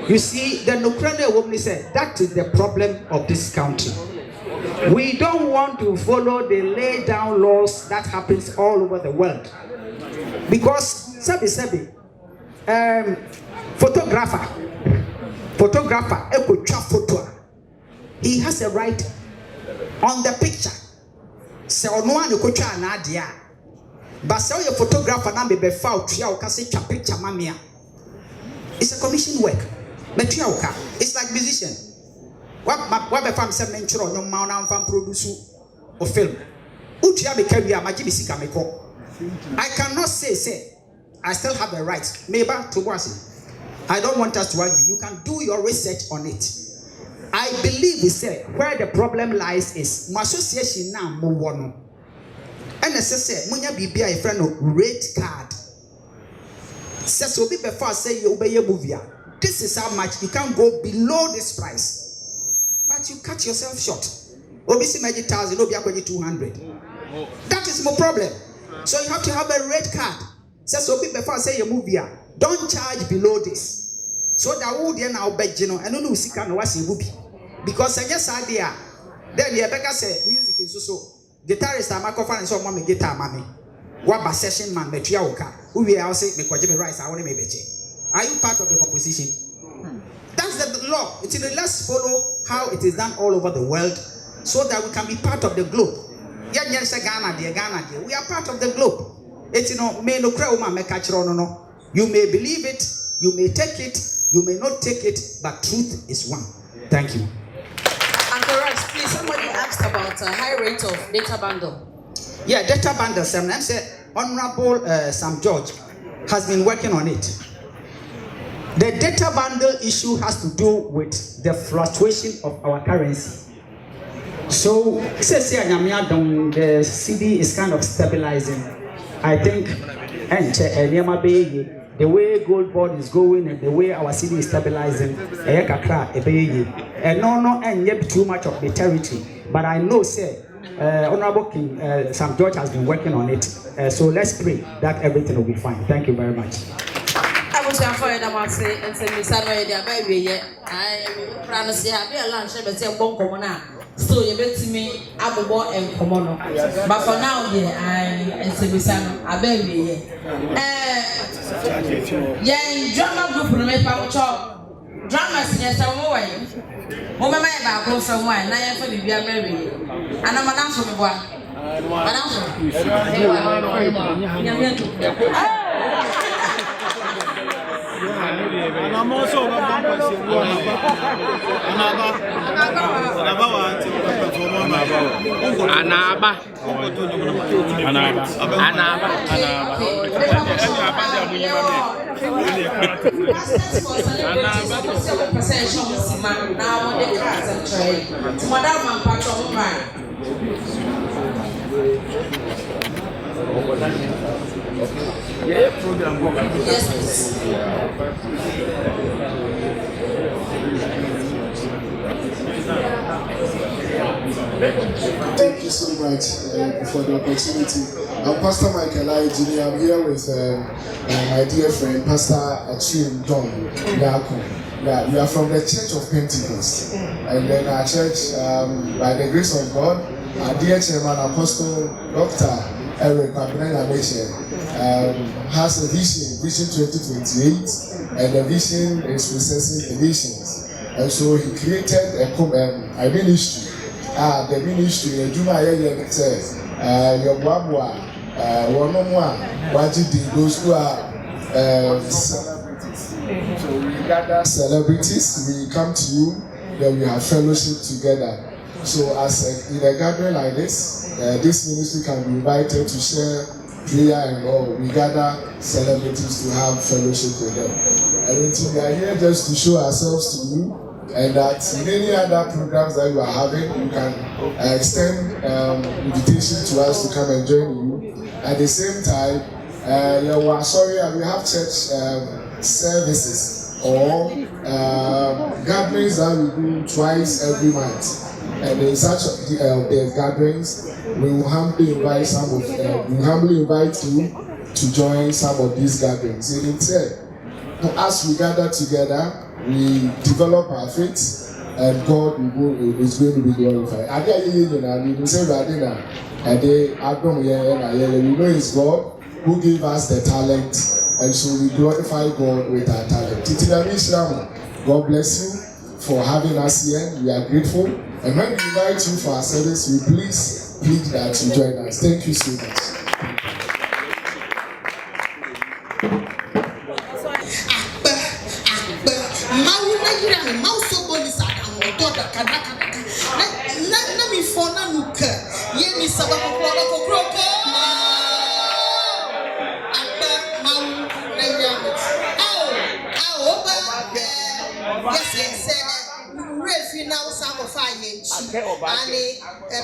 You see, the Ukrainian woman said that is the problem of this country. We don't want to follow the laid down laws that happens all over the world. Because photographer, he has a right on the picture. So no one could try an idea. But so your photographer now be found to your picture mamia. It's a commission work. It's like musician. What the farm said mention on your mount and fan produce or film. I cannot say I still have the right. Maybe to was it. I don't want us to argue. You can do your research on it. I believe we say where the problem lies is my association now move on. And as I say, munya bibi a friend of red card. Says so be before say you obey a movie. This is how much you can't go below this price. But you cut yourself short. Obviously, maybe 1,000, no, be 200. That is my problem. So you have to have a red card. Says so be before say you movie. Don't charge below this. So that would now bet you know, and no see can was a movie. Because I just idea. Then the Rebecca said music is so guitarist and microphone and so mommy guitar mommy. What by session man metriaoka. Who we are say me kwajime rice I want me beche. Are you part of the composition? That's the law. Let's follow how it is done all over the world so that we can be part of the globe. We are part of the globe. It's you may believe it, you may take it, you may not take it, but truth is one. Thank you. Uncle Rex, please, somebody asked about a high rate of data bundle. Yeah, data bundle. Some Honorable Sam George has been working on it. The data bundle issue has to do with the fluctuation of our currency. So, the CD is kind of stabilizing. I think, and the way gold board is going and the way our CD is stabilizing, and no, and yet too much of the territory. But I know, sir, Honorable King Sam George has been working on it. So let's pray that everything will be fine. Thank you very much. I was afraid about say and say Miss Anoya, baby, yet I promise you have a lunch, but say bon common. So you bet me Abu and Comono. But for now, yeah, I say Miss Ano, a baby. Yeah, drama group will make our chop. Dramas, yes, I'm away. Mama, I go somewhere, and I am for the baby. And I'm an answer for one. I'm also yeah, program. Yes, please. Thank you so much for the opportunity. I'm Pastor Michael Jr. I'm here with my dear friend, Pastor John Mahama. Yeah, we are from the Church of Pentecost. And then our church, by the grace of God, our dear chairman, Apostle Dr. Eric has a Vision 2028, and the vision is processing the nations. And so he created a ministry. The ministry, those who are celebrities. So we gather celebrities, we come to you, then we have fellowship together. So as in a gathering like this ministry can be invited to share prayer and all. We gather celebrities to have fellowship with them. And we are here just to show ourselves to you, and that in any other programs that you are having, you can extend invitation to us to come and join you. At the same time, we have church services or gatherings that we do twice every month. And in such the gatherings, we will humbly invite you to join some of these gatherings. And instead, as we gather together, we develop our faith, and God is going to be glorified. We know it's God who gave us the talent, and so we glorify God with our talent. God bless you for having us here. We are grateful. And when we invite you for our service, we please plead that you join us. Thank you so much.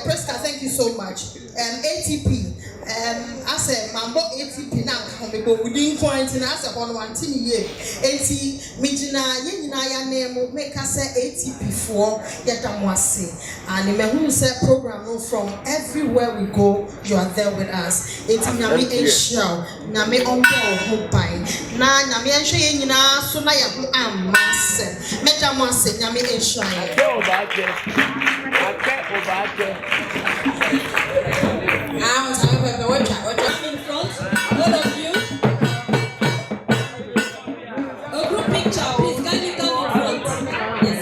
President, thank you so much. ATP, I said, Mambo ATP now, we didn't point in us upon 1 year. AT, Mijina, Yenaya name, make us say ATP for Yatamwasi. And the who said program from everywhere we go, you are there with us. It's Nami Asia, Nami Ombo, Hopai, Nami Asia, Sunaya, Mass, Metamwasi, Nami Asia. In front, all of you. A group picture, please. Can you come in front? Yes.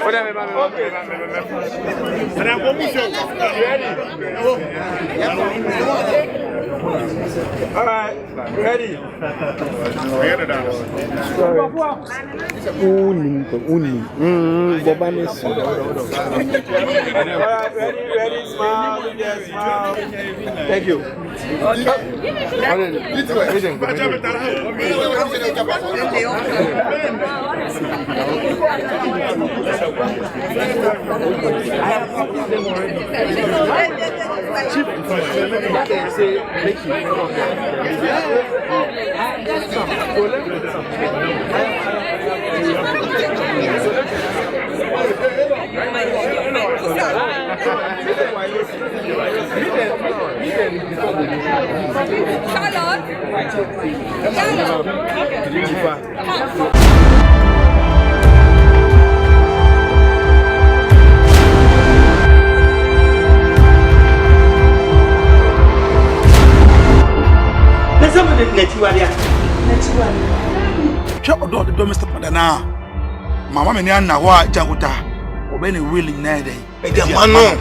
All right, ready? Ready, smile, yes, smile. Thank you. Mr. Padana, Mamma Miniana, why Janguta, or any willing Nade. Mano,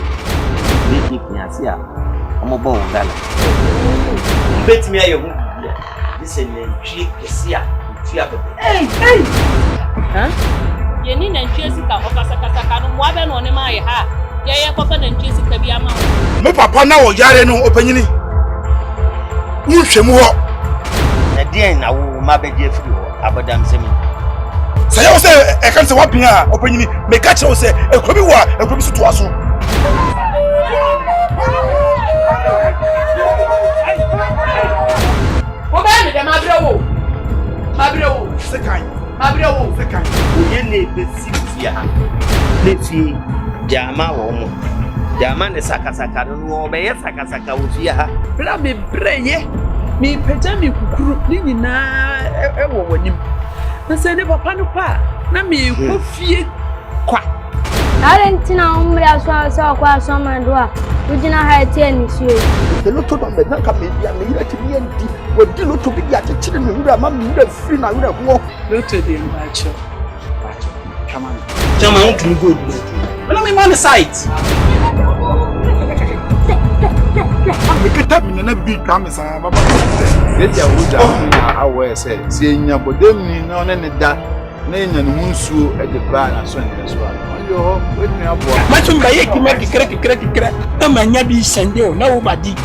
I'm a bone gala. Bet me, listen, cheek, hey, huh? You need and Jessica, Okasaka, more than one in my hat. Yaya, Papa and Jessica be a man. No, Papa, now, Yareno, opening. You should move up. Again, I will my bed if you Abadam Semi. Say, I say, I can't say what being opening, make catch us a crummy war, a crummy to us. Mabro, second. You need the Cynthia. Let's see, Jama woman. Jaman the Sakasaka, no, obey Sakasaka with ya. Blabby Bray. Me pejami kukuru nini na ewo wani nse ne papa no pa na me kofie kwa Arentina umre aso kwa aso mando a ujina ha tie ni sio the loto do me na ka me bia me ira timi andi wodi loto bi ya chechire me wura ma me wura free na wura ho loto de mbacho chama on to go no me man site Meketa mi na bi twa me san baba Setia wuja na awe se sie nya bodem ni na one ne da na nya no nsuo e de ba na so ne so a yo wetin abo ma tum ba ye kikre na ma nya bi sende o na wo badi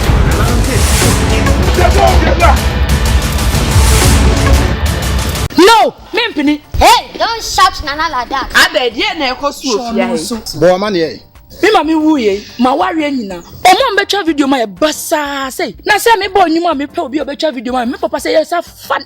No, Mimpini. Hey, don't shout Nana like that. I beg you, na ekosu ofia. Bo man ye. Me mami wuye, ma ware nyina. Omo mbetwa video ma e basa say. Na say me boy nyuma me pe obi obetwa video ma me papa say yes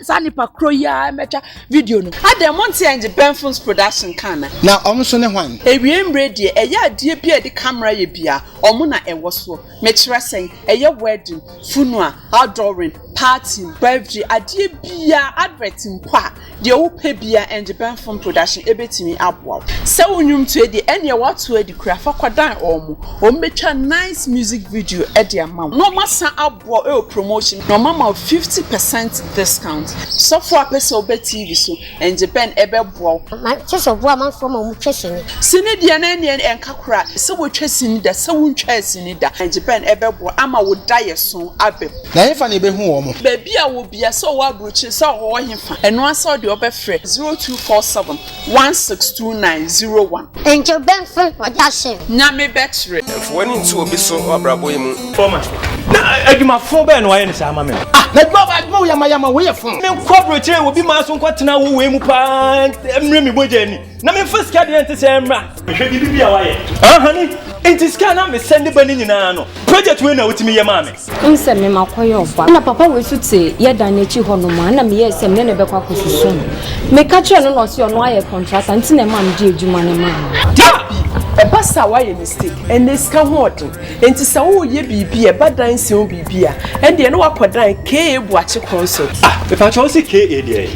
sa nipa kro ya metwa video no. Adem monte and Benfons production kana. Na omo so ne hwan. Ewiembre de eya ade bia e de camera ye bia. Omo na e wo so. Me kira say eye wedding, funeral, outdooring, party, birthday, ade bia adverting kwa. De wo pe bia and Benfons production ebetimi aboa. Se wonwum to e de ene what to e de kura fa dan omecha nice music video at the amount. No massa abo promotion. No mama 50% discount. So for a person be TV so and Japan ebe bo. Just of one from chasing. Sini dia na en kakura. So we chasing da so won chasing da. And Japan ebe bo ama wo die so abe. Na yefa na be hu wo mo. Baby a wo bia so wa broche so wo himfa. Eno aso de obefre 0247 162901. And Japan for production. Me battery. When into a biso abrabo mu. Former. Na adwuma fo be no aye ne sa ma me. Na adwuma yama we fun. Me corporate we bi ma so kwatena wo we mu pa emre mi boja ni. Na me first card ente se emra. Hwe bi bia wa ye. Honey, enti ska na me send ba ni nyina no. Project we na wotimi ye ma me. Nse me makoyo ofa. Na papa we sute ye dan na chi ho no ma na me ye se me ne be kwa kosusu. Me ka kire no no se ono aye contract anti na ma me di adwuma ne ma. Basa why a mistake and this can hold into so ye be a bad dine so be beer and the no aquadine K watch a consult. If I chose K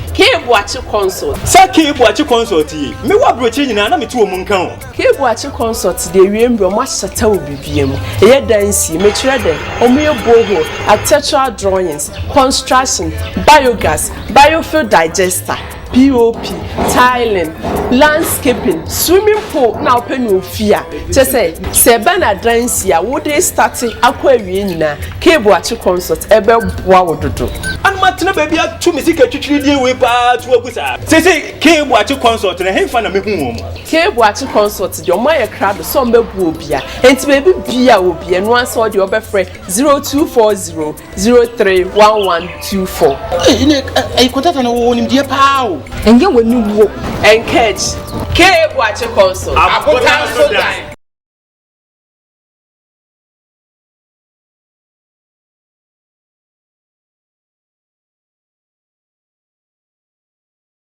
watch a consult. Saki watch a consult ye. Me what broaching and I'm to a monk. K watch a consult the remember much satel be BM. A dance make sure that Omeo boho, architectural drawings, construction, biogas, biofuel digester. POP, tiling, landscaping, swimming pool, now open no fear. Just say, Sebana Dransia, would they start aquarium na cable at your concert, ebe wow do. And Martina baby are 2 music at you with part to a good. Say, cable at your concert and a hand fan of me home. Cable at your concert, your Maya crowd, some bobia, and to baby beer will be and once or the other friend 0240031124. I contact an old dear pow. And you will new and catch cable at your concert. I put